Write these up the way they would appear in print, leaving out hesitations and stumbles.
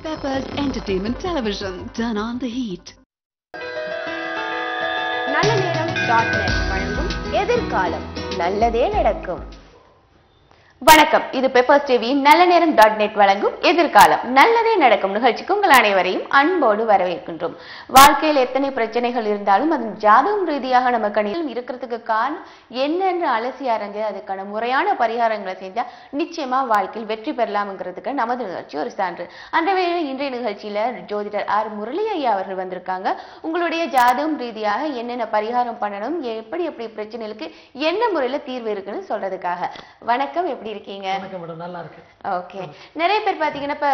Peppers Entertainment Television. Turn on the heat. நல்ல நேரம் .net வழங்கும் எதிர்காலம் நல்லதே நடக்கும். வணக்கம், இது பெப்பர்ஸ் டிவி நல்ல நேரம் .net வழங்கும் எதிர்காலம் நல்லதே நடக்கும் நிகழ்ச்சிக்கு உங்கள் அனைவரையும் அன்போடு வரவேற்கின்றோம். வாழ்க்கையில் எத்தனை பிரச்சனைகள் இருந்தாலும் அதன் ஜாதகம் ரீதியாக நம்ம கணிதம் இருக்கிறதுக்கு காரணம் என்னென்று அலசி அறிஞ்சு அதுக்கான முறையான பரிகாரங்களை செஞ்சா நிச்சயமா வாழ்க்கையில் வெற்றி பெறலாம்ங்கிறதுக்கு நமது நிகழ்ச்சி ஒரு சான்று. அந்த வேளையில் இன்றைய நிகழ்ச்சியில ஜோதிடர் ஆர் முரளி ஐயா அவர்கள் வந்திருக்காங்க. உங்களுடைய ஜாதகம் ரீதியாக என்னென்ன பரிகாரம் பண்ணணும், எப்படி எப்படி பிரச்சனைகளுக்கு என்ன முறையில தீர்வு இருக்குன்னு சொல்றதுக்காக. வணக்கம், எப்படி இருக்கீங்க? நல்லா இருக்கு. ஓகே, நிறைய பேர் பாத்தீங்கன்னா இப்ப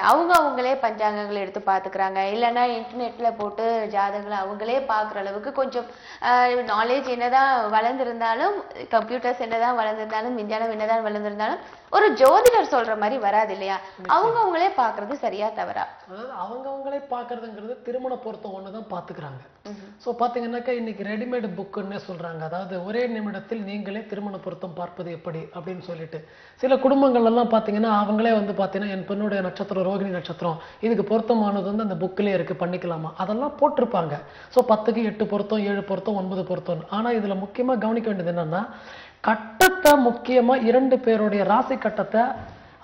அவங்களே பஞ்சாங்கங்களை எடுத்து பாத்துக்கிறாங்க, இல்லைன்னா இன்டர்நெட்ல போட்டு ஜாதகங்களை அவங்களே பாக்குற அளவுக்கு கொஞ்சம் நாலேஜ் என்னதான் வளர்ந்திருந்தாலும், கம்ப்யூட்டர்ஸ் என்னதான் வளர்ந்திருந்தாலும், விஞ்ஞானம் என்னதான் வளர்ந்திருந்தாலும் ஒரு ஜோதிடர் சொல்ற மாதிரி வராது இல்லையா? அவங்களே பாக்குறது சரியா தவறா? அதாவது அவங்களே பாக்குறதுங்கிறது திருமண பொருத்தம் ஒண்ணுதான் பாத்துக்கிறாங்க. சோ பாத்தீங்கன்னாக்கா இன்னைக்கு ரெடிமேட் புக்குன்னே சொல்றாங்க. அதாவது ஒரே நிமிடத்தில் நீங்களே திருமண பொருத்தம் பார்ப்பது எப்படி அப்படின்னு சொல்லிட்டு சில குடும்பங்கள் எல்லாம் பாத்தீங்கன்னா அவங்களே வந்து பாத்தீங்கன்னா என் பெண்ணுடைய நட்சத்திரம் ரோகிணி நட்சத்திரம், இதுக்கு பொருத்தமானது வந்து அந்த புக்கிலே இருக்கு, பண்ணிக்கலாமா, அதெல்லாம் போட்டிருப்பாங்க. ஸோ 10க்கு 8 பொருத்தம், 7 பொருத்தம், 9 பொருத்தம். ஆனா இதுல முக்கியமா கவனிக்க வேண்டியது என்னன்னா, கட்டத்தை முக்கியமா 2 பேருடைய ராசி கட்டத்தை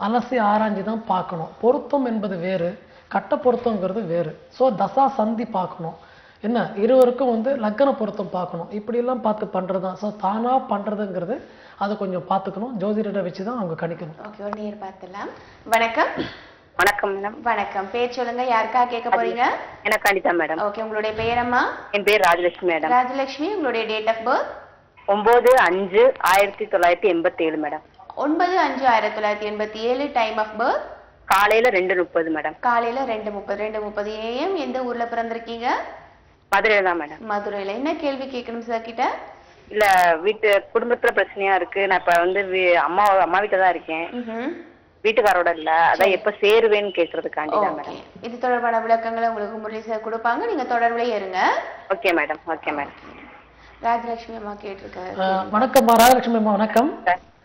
அலசி ஆராய்ஞ்சுதான் பார்க்கணும். பொருத்தம் என்பது வேறு, கட்ட பொருத்தங்கிறது வேறு. ஸோ தசா சந்தி பார்க்கணும், என்ன இருவருக்கும் வந்து லக்ன பொருத்தம் பார்க்கணும், இப்படி எல்லாம் பார்த்து பண்றதுதான். ஸோ தானா பண்றதுங்கிறது அதை கொஞ்சம் பார்த்துக்கணும், ஜோதிடரை வச்சுதான் அவங்க கணிக்கணும். ஓகே, ஒரு நேர் பார்த்துலாம். வணக்கம். வணக்கம் மேடம். வணக்கம், பேர் சொல்லுங்க, யாருக்கா கேட்க போறீங்க? எனக்கு அனிதா மேடம். ஓகே, உங்களுடைய பேரம்மா? என் பேர் ராஜலட்சுமி மேடம். ராஜலட்சுமி, உங்களுடைய date of birth? 9/5/1987 madam. 9/5/1987. Time of birth? காலையில 2:30 மேடம். காலையில 2:30 AM. எந்த ஊர்ல பிறந்திருக்கீங்க? மதுரையில தான் மேடம். மதுரையில. என்ன கேள்வி கேட்கணும் சார் கிட்ட? இல்ல, குடும்பத்துல பிரச்சனையா இருக்கு. நான் இப்ப வந்து அம்மா வீட்டுல தான் இருக்கேன், வீட்டுக்காரோட இல்ல. அதான் எப்ப சேருவேன்னு கேக்குறதுக்காண்டி தான் மேடம். இது தொடர்பான விளக்கங்களை உங்களுக்கு முரளி சார் கொடுப்பாங்க, நீங்க தொடர்புலயே இருங்க. Okay madam. Okay madam. Rajalakshmi அம்மா கேட்டிருக்காரு. வணக்கம்மா ராஜலட்சுமி அம்மா. வணக்கம்.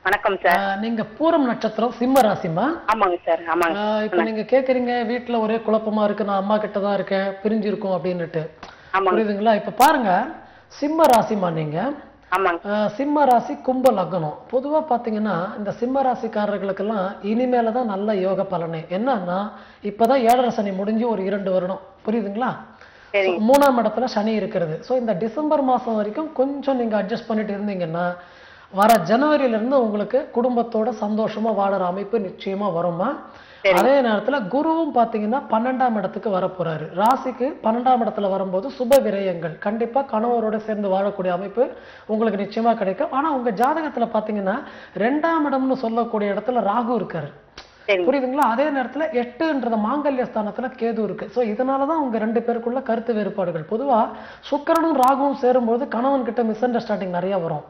வணக்கம் சார். நீங்க பூரம் நட்சத்திரம் சிம்ம ராசிமா? ஆமாங்க சார். ஆமாங்க. இப்ப நீங்க கேக்குறீங்க வீட்டுல ஒரே குழப்பமா இருக்கு, நான் அம்மா கிட்ட தான் இருக்கேன், பிரிஞ்சு இருக்கோம் அப்படின்னுட்டு, புரியுதுங்களா? இப்ப பாருங்க, சிம்ம ராசிமா நீங்க. சிம்ம ராசி கும்ப லக்னம். பொதுவா பாத்தீங்கன்னா இந்த சிம்ம ராசிக்காரர்களுக்கெல்லாம் இனிமேலதான் நல்ல யோக பலனே. என்னன்னா இப்பதான் 7.5 சனி முடிஞ்சு ஒரு 2 வருடம், புரியுதுங்களா? 3ஆம் இடத்துல சனி இருக்கிறது. ஸோ இந்த டிசம்பர் மாசம் வரைக்கும் கொஞ்சம் நீங்க அட்ஜஸ்ட் பண்ணிட்டு இருந்தீங்கன்னா வர ஜனவரியில இருந்து உங்களுக்கு குடும்பத்தோட சந்தோஷமா வாழற அமைப்பு நிச்சயமா வருமா. அதே நேரத்துல குருவும் பாத்தீங்கன்னா 12ஆம் இடத்துக்கு வர போறாரு. ராசிக்கு 12ஆம் இடத்துல வரும்போது சுப விரயங்கள், கண்டிப்பா கணவரோட சேர்ந்து வாழக்கூடிய அமைப்பு உங்களுக்கு நிச்சயமா கிடைக்கும். ஆனா உங்க ஜாதகத்துல பாத்தீங்கன்னா 2ஆம் இடம்னு சொல்லக்கூடிய இடத்துல ராகு இருக்காரு, புரியுதுங்களா? அதே நேரத்துல 8ன்றது மாங்கல்ய ஸ்தானத்துல கேது இருக்கு. சோ இதனாலதான் உங்க 2 பேருக்குள்ள கருத்து வேறுபாடுகள். பொதுவா சுக்கிரனும் ராகுவும் சேரும்போது கணவன் கிட்ட மிஸ் அண்டர்ஸ்டாண்டிங் நிறைய வரும்.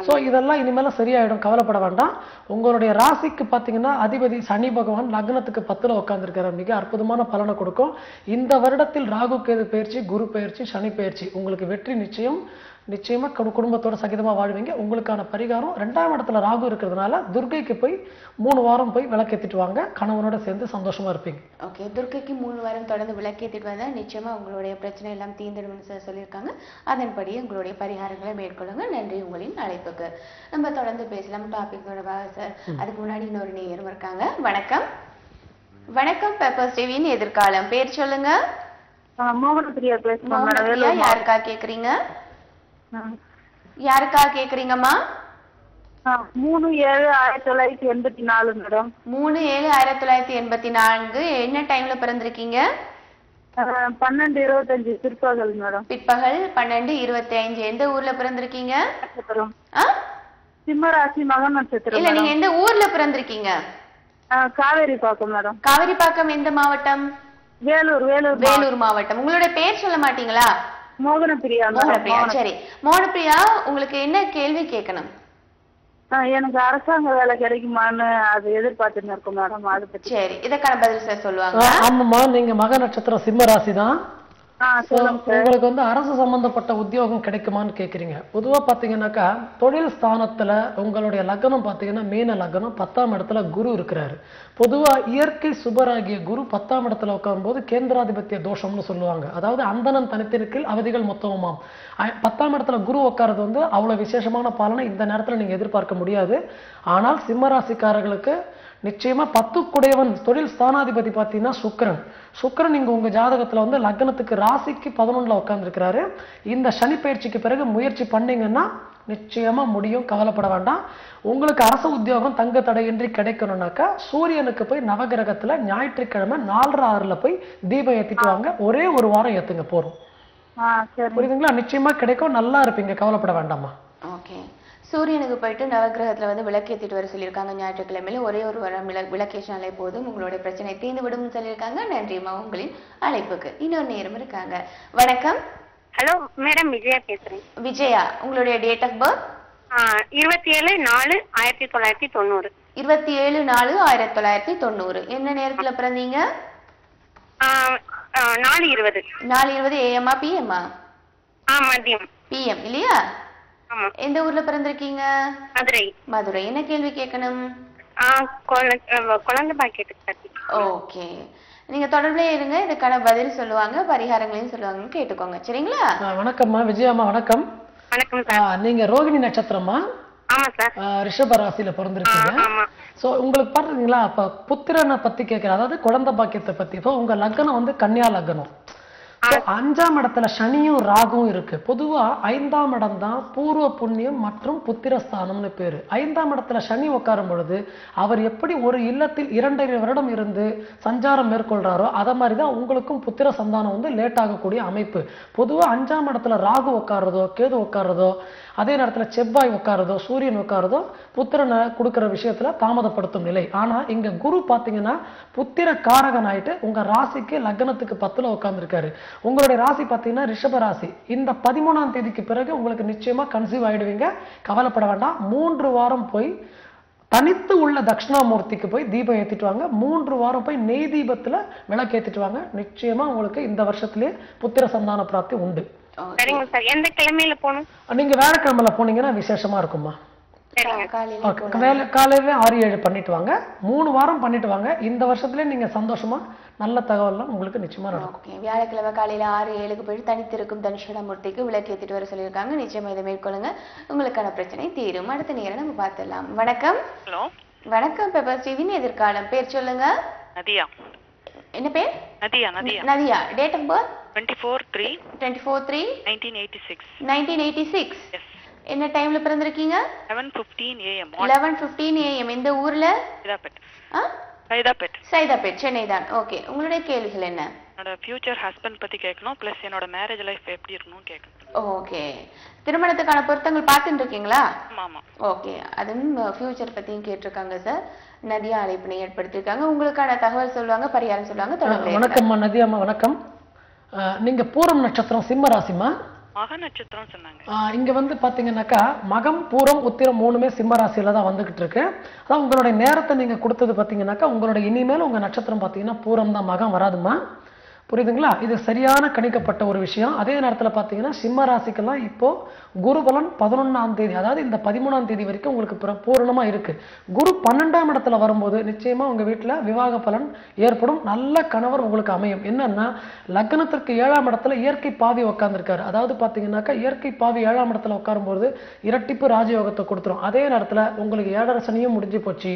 சோ இதெல்லாம் இனிமேல சரியாயிடும், கவலைப்பட வேண்டாம். உங்களுடைய ராசிக்கு பாத்தீங்கன்னா அதிபதி சனி பகவான் லக்னத்துக்கு 10ல உட்கார்ந்துருக்காரு, மிக அற்புதமான பலனை கொடுக்கும். இந்த வருடத்தில் ராகு கேது பயிற்சி, குரு பயிற்சி, சனி பயிற்சி, உங்களுக்கு வெற்றி நிச்சயமா குடும்பத்தோட சகிதமா வாழ்வீங்க. உங்களுக்கான பரிகாரம் 2ஆம் இடத்துல ராகு இருக்கிறதுனால துர்க்கைக்கு போய் 3 வாரம் போய் விளக்கேத்திட்டு வாங்க, கணவனோட சேர்ந்து சந்தோஷமா இருப்பீங்க. ஓகே, துர்க்கைக்கு 3 வாரம் தொடர்ந்து விளக்கேத்திட்டு வந்தா நிச்சயமா உங்களுடைய பிரச்சனை எல்லாம் தீர்ந்துடும் சார் சொல்லியிருக்காங்க. அதன்படி உங்களுடைய பரிகாரங்களை மேற்கொள்ளுங்க. நன்றி உங்களின் அழைப்புக்கு. நம்ம தொடர்ந்து பேசலாம் டாபிக் தொடர்பாக சார். அதுக்கு முன்னாடி இன்னொரு நேயரும் இருக்காங்க. வணக்கம். வணக்கம், பெப்பர்ஸ் டிவியின் எதிர்காலம். பேர் சொல்லுங்க. மோகனப்பிரியா பேசுறேன். யாருக்கா கேக்குறீங்க? யாருக்கா கேக்குறீங்கம்மா? 3/7/1984 மேடம். 3/7/1984. என்ன டைம்ல பிறந்திருக்கீங்க? 12:25 பிற்பகல் மேடம். பிற்பகல் 12:25. எந்த ஊர்ல பிறந்திருக்கீங்க? சிம்மராசி மக நட்சத்திரம். இல்ல, நீங்க எந்த ஊர்ல பிறந்திருக்கீங்க? காவேரிப்பாக்கம் மேடம். காவேரிப்பாக்கம் எந்த மாவட்டம்? வேலூர் மாவட்டம். உங்களுடைய பேர் சொல்ல மாட்டீங்களா? மோகனப்பிரியா. சரி மோகனப்பிரியா, உங்களுக்கு என்ன கேள்வி கேட்கணும்? எனக்கு அரசாங்க வேலை கிடைக்குமான்னு அது எதிர்பார்த்துன்னு இருக்கும் மேடம். அதை பத்தி. சரி, இதற்கான பதில் சார் சொல்லுவாங்க. ஆமாம்மா, நீங்க மக நட்சத்திரம் சிம்ம ராசி தான். உங்களுக்கு வந்து அரசு சம்பந்தப்பட்ட உத்தியோகம் கிடைக்குமான்னு கேக்குறீங்க. பொதுவா பாத்தீங்கன்னாக்கா தொழில் ஸ்தானத்துல உங்களுடைய லக்னம் பாத்தீங்கன்னா மீன லக்னம் 10ஆம் இடத்துல குரு இருக்கிறாரு. பொதுவா இயற்கை சுபராகிய குரு 10ஆம் இடத்துல உட்காரும் போது கேந்திராதிபத்திய தோஷம்னு சொல்லுவாங்க. அதாவது அந்தணன் தனித்திருக்கில் அவதிகள் மொத்தமாம். 10ஆம் இடத்துல குரு உட்கார்றது வந்து அவ்வளவு விசேஷமான பலனை இந்த நேரத்துல நீங்க எதிர்பார்க்க முடியாது. ஆனால் சிம்மராசிக்காரர்களுக்கு நிச்சயமா 10 குடையவன் தொழில் ஸ்தானாதிபதி பார்த்தீங்கன்னா சுக்கிரன் இங்க உங்க ஜாதகத்துல வந்து லக்னத்துக்கு ராசிக்கு 11ல உட்கார்ந்துருக்கிறாரு. இந்த சனி பயிற்சிக்கு பிறகு முயற்சி பண்ணீங்கன்னா நிச்சயமா முடியும், கவலைப்பட வேண்டாம். உங்களுக்கு அரசு உத்தியோகம் தங்க தடையின்றி கிடைக்கணும்னாக்கா சூரியனுக்கு போய் நவகிரகத்துல ஞாயிற்றுக்கிழமை 4:06 போய் தீபம் ஏத்திட்டு வாங்க. ஒரே ஒரு வாரம் ஏத்துங்க போறோம். புரியுதுங்களா? நிச்சயமா கிடைக்கும், நல்லா இருப்பீங்க, கவலைப்பட வேண்டாமா. ஓகே. சூரியனுக்கு போயிட்டு நவகிரகத்துல வந்து விளக்கேத்திட்டு வர சொல்லியிருக்காங்க. ஞாயிற்றுக்கிழமையில ஒரே ஒரு வாரம் விளக்கேற்றினாலே போதும், உங்களுடைய பிரச்சனை தீர்ந்து விடும் சொல்லியிருக்காங்க. நன்றிமா உங்களின் அழைப்புக்கு. இன்னொரு நேரம் இருக்காங்க. வணக்கம். ஹலோ மேடம், விஜயா பேசுறேன். விஜயா, உங்களுடைய டேட் ஆஃப் பர்த்? 27/4/1990. 27/4/1990. என்ன நேரத்துல பிறந்தீங்க? 4:20. 4:20 AM PM? மதியம். PM இல்லையா? எந்த ஊர்ல பிறந்திருக்கீங்க? மதுரை. மதுரை. என்ன கேள்வி கேட்கணும்? குழந்தை பாக்கியத்துக்கு. ஓகே, நீங்க தொடர்பிலே இருங்க, இதுக்கான பதில் சொல்லுவாங்க, பரிகாரங்களையும் சொல்லுவாங்க, கேட்டுக்கோங்க. சரிங்களா? வணக்கம்மா விஜயாம்மா. வணக்கம். வணக்கம் சார். நீங்க ரோகிணி நட்சத்திரமா? ஆமா சார். ரிஷப ராசியில பிறந்திருக்கீங்க. சோ உங்களுக்கு பாத்தீங்களா, அப்ப புத்திரனை பத்தி கேட்கிறேன், அதாவது குழந்தை பாக்கியத்தை பத்தி. இப்போ உங்க லக்னம் வந்து கன்னியா லக்னம். 5ஆம் இடத்துல சனியும் ராகுவும் இருக்கு. பொதுவா 5ஆம் இடம் தான் பூர்வ புண்ணியம் மற்றும் புத்திரஸ்தானம்னு பேரு. 5ஆம் இடத்துல சனி உட்காரும் பொழுது அவர் எப்படி ஒரு இல்லத்தில் 2.5 வருடம் இருந்து சஞ்சாரம் மேற்கொள்றாரோ அத மாதிரிதான் உங்களுக்கும் புத்திர சந்தானம் வந்து லேட் ஆகக்கூடிய அமைப்பு. பொதுவா 5ஆம் இடத்துல ராகு உட்கார்றதோ கேது உட்கார்றதோ அதே நேரத்துல செவ்வாய் உட்கார்றதோ சூரியன் உட்கார்றதோ புத்திரனை கொடுக்கிற விஷயத்துல தாமதப்படுத்தும் நிலை. ஆனா இங்க குரு பாத்தீங்கன்னா புத்திர காரகன் ஆயிட்டு உங்க ராசிக்கு லக்னத்துக்கு 10ல உட்கார்ந்துருக்காரு. உங்களுடைய ராசி பாத்தீங்கன்னா ரிஷப ராசி. இந்த 13ஆம் தேதிக்கு பிறகு உங்களுக்கு நிச்சயமா கன்சீவ் ஆயிடுவீங்க, கவலைப்பட வேண்டாம். 3 வாரம் போய் தனித்து உள்ள தட்சிணாமூர்த்திக்கு போய் தீபம் ஏத்திட்டு வாங்க. 3 வாரம் போய் நெய் தீபத்துல விளக்கு ஏத்திட்டு வாங்க. நிச்சயமா உங்களுக்கு இந்த வருஷத்திலேயே புத்திர சந்தான பிராப்தி உண்டு. சரிங்க சார். எந்த கிழமையில போகணும்? நீங்க வேலைக்கிழமையில போனீங்கன்னா விசேஷமா இருக்குமா? காலையில 6-7 பண்ணிட்டு வாங்க. 3 வாரம் பண்ணிட்டு வாங்க. இந்த வருஷத்துல நீங்க சந்தோஷமா நல்ல தகவல்லாம் உங்களுக்கு நிச்சயமா நடக்கும். வியாழக்கிழமை காலையில 6-7க்கு போய் தனித்திருக்கும் தட்சிணாமூர்த்திக்கு விளக்கு ஏத்திட்டு வர சொல்லியிருக்காங்க. நிச்சயமா இதை மேற்கொள்ளுங்க, உங்களுக்கான பிரச்சனை தீரும். அடுத்த நேரம் நம்ம பார்த்துடலாம். வணக்கம். ஹலோ. வணக்கம். பெப்பர் டிவியின் எதிர்காலம். பேர் சொல்லுங்க. நதியா. என்ன பேர்? Nadiya. Nadiya. Date of birth? 24/3/1986. 1986. Yes. என்ன டைம்ல பிறந்திருக்கீங்க? 11:15 AM. 11:15 AM. இந்த ஊர்ல? சைதாப்பேட், சென்னை தான். ஓகே, உங்களுடைய கேள்விகள் என்ன? என்னோட ஃபியூச்சர் ஹஸ்பண்ட் பத்தி கேட்கணும், பிளஸ் என்னோட மேரேஜ் லைஃப் எப்படி இருக்கணும்னு கேட்கணும். ஓகே, திருமணத்துக்கான பொருத்தங்கள் பார்த்துட்டு இருக்கீங்களா? ஆமா. ஓகே, அதுவும் ஃபியூச்சர் பத்தியும் கேட்டிருக்காங்க சார். நதியா அழைப்பினை ஏற்படுத்தியிருக்காங்க. உங்களுக்கான தகவல் சொல்லுவாங்க, பரிகாரம் சொல்லுவாங்க. வணக்கம்மா நதியாம்மா. வணக்கம். நீங்க பூரம் நட்சத்திரம் சிம்ம ராசிமா? மக நட்சத்திரம் சொன்னாங்க. இங்க வந்து பாத்தீங்கன்னாக்கா மகம் பூரம் உத்திரம் 3மே சிம்ம ராசியில தான் வந்துகிட்டு இருக்கு. அதான் உங்களுடைய நேரத்தை நீங்க கொடுத்தது பாத்தீங்கன்னாக்கா உங்களுடைய இனிமேல் உங்க நட்சத்திரம் பாத்தீங்கன்னா பூரம் தான், மகம் வராதுமா. புரியுதுங்களா? இது சரியான கணிக்கப்பட்ட ஒரு விஷயம். அதே நேரத்துல பாத்தீங்கன்னா சிம்ம ராசிக்கெல்லாம் இப்போ குருபலன் 11ஆம் தேதி, அதாவது இந்த 13ஆம் தேதி வரைக்கும் உங்களுக்கு பூரணமா இருக்கு. குரு 12ஆம் இடத்துல வரும்போது நிச்சயமா உங்க வீட்டுல விவாக பலன் ஏற்படும், நல்ல கணவர் உங்களுக்கு அமையும். என்னன்னா லக்னத்திற்கு 7ஆம் இடத்துல இயற்கை பாவி உட்கார்ந்துருக்காரு. அதாவது பாத்தீங்கன்னாக்கா இயற்கை பாவி 7ஆம் இடத்துல உட்காரும்போது இரட்டிப்பு ராஜயோகத்தை கொடுத்துரும். அதே நேரத்துல உங்களுக்கு 7.5 சனியும் முடிஞ்சு போச்சு,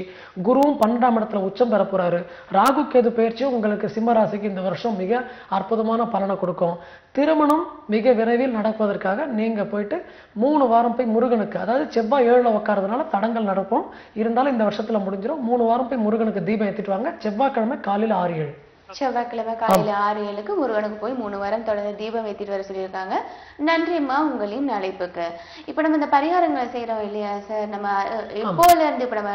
குருவும் 12ஆம் இடத்துல உச்சம் பெற போறாரு. ராகு கேது பயிற்சியும் உங்களுக்கு சிம்ம ராசிக்கு இந்த வருஷம் மிக அற்புதமான பலனை கொடுக்கும். திருமணம் மிக விரைவில் நடப்பதற்காக நீங்க போயிட்டு 3 வாரம் போய் முருகனுக்கு, அதாவது செவ்வாய் 7ல உட்கார்றதுனால தடங்கள் நடக்கும், இருந்தாலும் இந்த வருஷத்துல முடிஞ்சிடும். 3 வாரம் போய் முருகனுக்கு தீபம் ஏத்திட்டு வாங்க. செவ்வாய்க்கிழமை காலையில 6-7. செவ்வாய்க்கிழமை காலையில 6-7க்கு முருகனுக்கு போய் 3 வாரம் தொடர்ந்து தீபம் ஏத்திட்டு வர சொல்லியிருக்காங்க. நன்றிம்மா உங்களின் அழைப்புக்கு. இப்ப நம்ம இந்த பரிகாரங்களை செய்யறோம் இல்லையா சார், நம்ம எப்போல இருந்து இப்ப நம்ம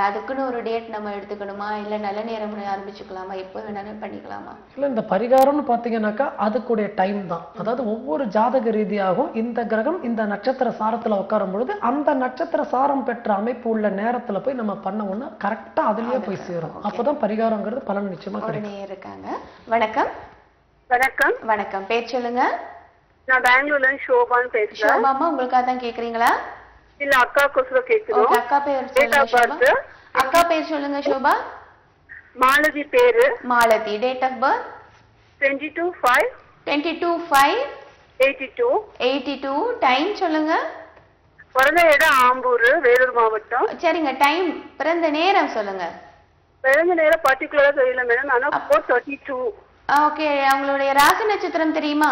அதுக்குன்னு ஒரு டேட் நம்ம எடுத்துக்கணுமா, இல்ல நல்ல நேரம் ஆரம்பிச்சுக்கலாமா, எப்போ வேணாலும் பண்ணிக்கலாமா? இல்ல, இந்த பரிகாரம்னு பாத்தீங்கன்னாக்கா அதுக்குடைய டைம் தான். அதாவது ஒவ்வொரு ஜாதக ரீதியாகவும் இந்த கிரகம் இந்த நட்சத்திர சாரத்துல உட்காரும் பொழுது அந்த நட்சத்திர சாரம் பெற்ற அமைப்பு உள்ள நேரத்துல போய் நம்ம பண்ணோம்னா கரெக்டா அதுலயே போய் சேரும். அப்பதான் பரிகாரங்கிறது பலன் நிச்சயமா கிடைக்கும். இருக்காங்க. வணக்கம். வணக்கம். வணக்கம். பேர் சொல்லுங்க. நான் பெங்களூர்ல இருந்து ஷோபான்னு பேசுறேன். ஷோபாமா உங்களுக்காக தான் கேக்குறீங்களா? இல்ல அக்காவுக்கு கேக்குறோம். ஓகே, அக்கா பேர் சொல்லுங்க ஷோபா. அக்கா பேர் சொல்லுங்க ஷோபா. மாலதி பேரு. Malathi. Date of birth 22/5 22/5/82 82. Time சொல்லுங்க. பிறந்த இடம் ஆம்பூர், வேலூர் மாவட்டம். சரிங்க. டைம், பிறந்த நேரம் சொல்லுங்க. பிறந்த நேரம் பர்டிகுலரா தெரியல மேடம். ஆனா 4:32. ஓகே. அவங்களுடைய ராசி நட்சத்திரம் தெரியுமா?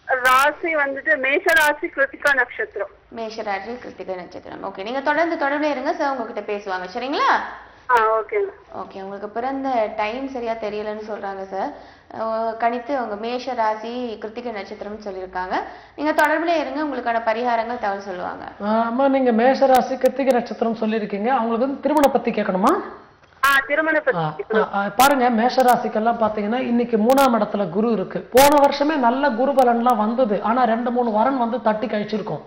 ராசி வந்துட்டு மேஷ ராசி, கிருத்திகா நட்சத்திரம். மேஷ ராசி, கிருத்திகா நட்சத்திரம். ஓகே, நீங்க தொடர்புல இருங்க சார், உங்ககிட்ட பேசுவாங்க. சரிங்களா? ஓகே. ஓகே, உங்களுக்கு பிறந்த டைம் சரியா தெரியலன்னு சொல்றாங்க சார். கணித்து அவங்க மேஷ ராசி, கிருத்திகை நட்சத்திரம்னு சொல்லியிருக்காங்க. நீங்க தொடர்புல இருங்க, உங்களுக்கான பரிகாரங்கள் தகவல் சொல்லுவாங்க. அம்மா, நீங்க மேஷ ராசி கிருத்திகை நட்சத்திரம் சொல்லியிருக்கீங்க. அவங்களுக்கு வந்து திருமணம் பத்தி கேட்கணுமா? பாருங்க, மேஷராசிக்கெல்லாம் பாத்தீங்கன்னா இன்னைக்கு 3ஆம் இடத்துல குரு இருக்கு. போன வருஷமே நல்ல குரு பலன்லாம் வந்தது. ஆனா 2-3 வரன் வந்து தட்டி கழிச்சிருக்கும்.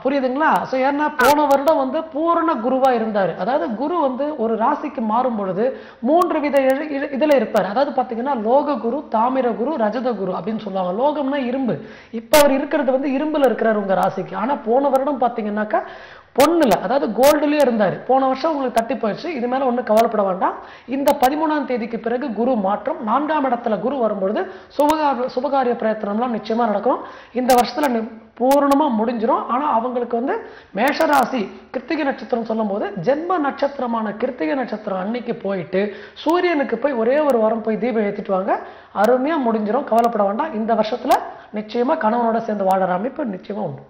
புரியுதுங்களா? சோ ஏன்னா போன வருடம் வந்து பூரண குருவா இருந்தாரு. அதாவது குரு வந்து ஒரு ராசிக்கு மாறும் பொழுது 3 வித இதுல இருப்பாரு. அதாவது பாத்தீங்கன்னா லோக குரு, தாமிர குரு, ரஜத குரு அப்படின்னு சொல்லுவாங்க. லோகம்னா இரும்பு. இப்ப அவர் இருக்கிறது வந்து இரும்புல இருக்கிறாரு உங்க ராசிக்கு. ஆனா போன வருடம் பாத்தீங்கன்னாக்கா பொண்ணுல, அதாவது கோல்டுலயே இருந்தாரு. போன வருஷம் உங்களுக்கு தட்டி போயிடுச்சு. இது மேல ஒண்ணு கவலைப்பட வேண்டாம். இந்த 13ஆம் தேதிக்கு பிறகு குரு மாற்றம். 4ஆம் இடத்துல குரு வரும்பொழுது சுபகாரிய பிரயத்தனம்லாம் நிச்சயமா நடக்கும். இந்த வருஷத்துல பூர்ணமா முடிஞ்சிடும். ஆனா அவங்களுக்கு வந்து மேஷராசி கிருத்திகை நட்சத்திரம் சொல்லும் போது ஜென்ம நட்சத்திரமான கிருத்திகை நட்சத்திரம் அன்னைக்கு போயிட்டு சூரியனுக்கு போய் ஒரே ஒரு வாரம் போய் தீபம் ஏத்திட்டு வாங்க. அருமையா முடிஞ்சிடும். கவலைப்பட வேண்டாம். இந்த வருஷத்துல நிச்சயமா கணவனோட சேர்ந்து வாழற அமைப்பு நிச்சயமா உண்டு.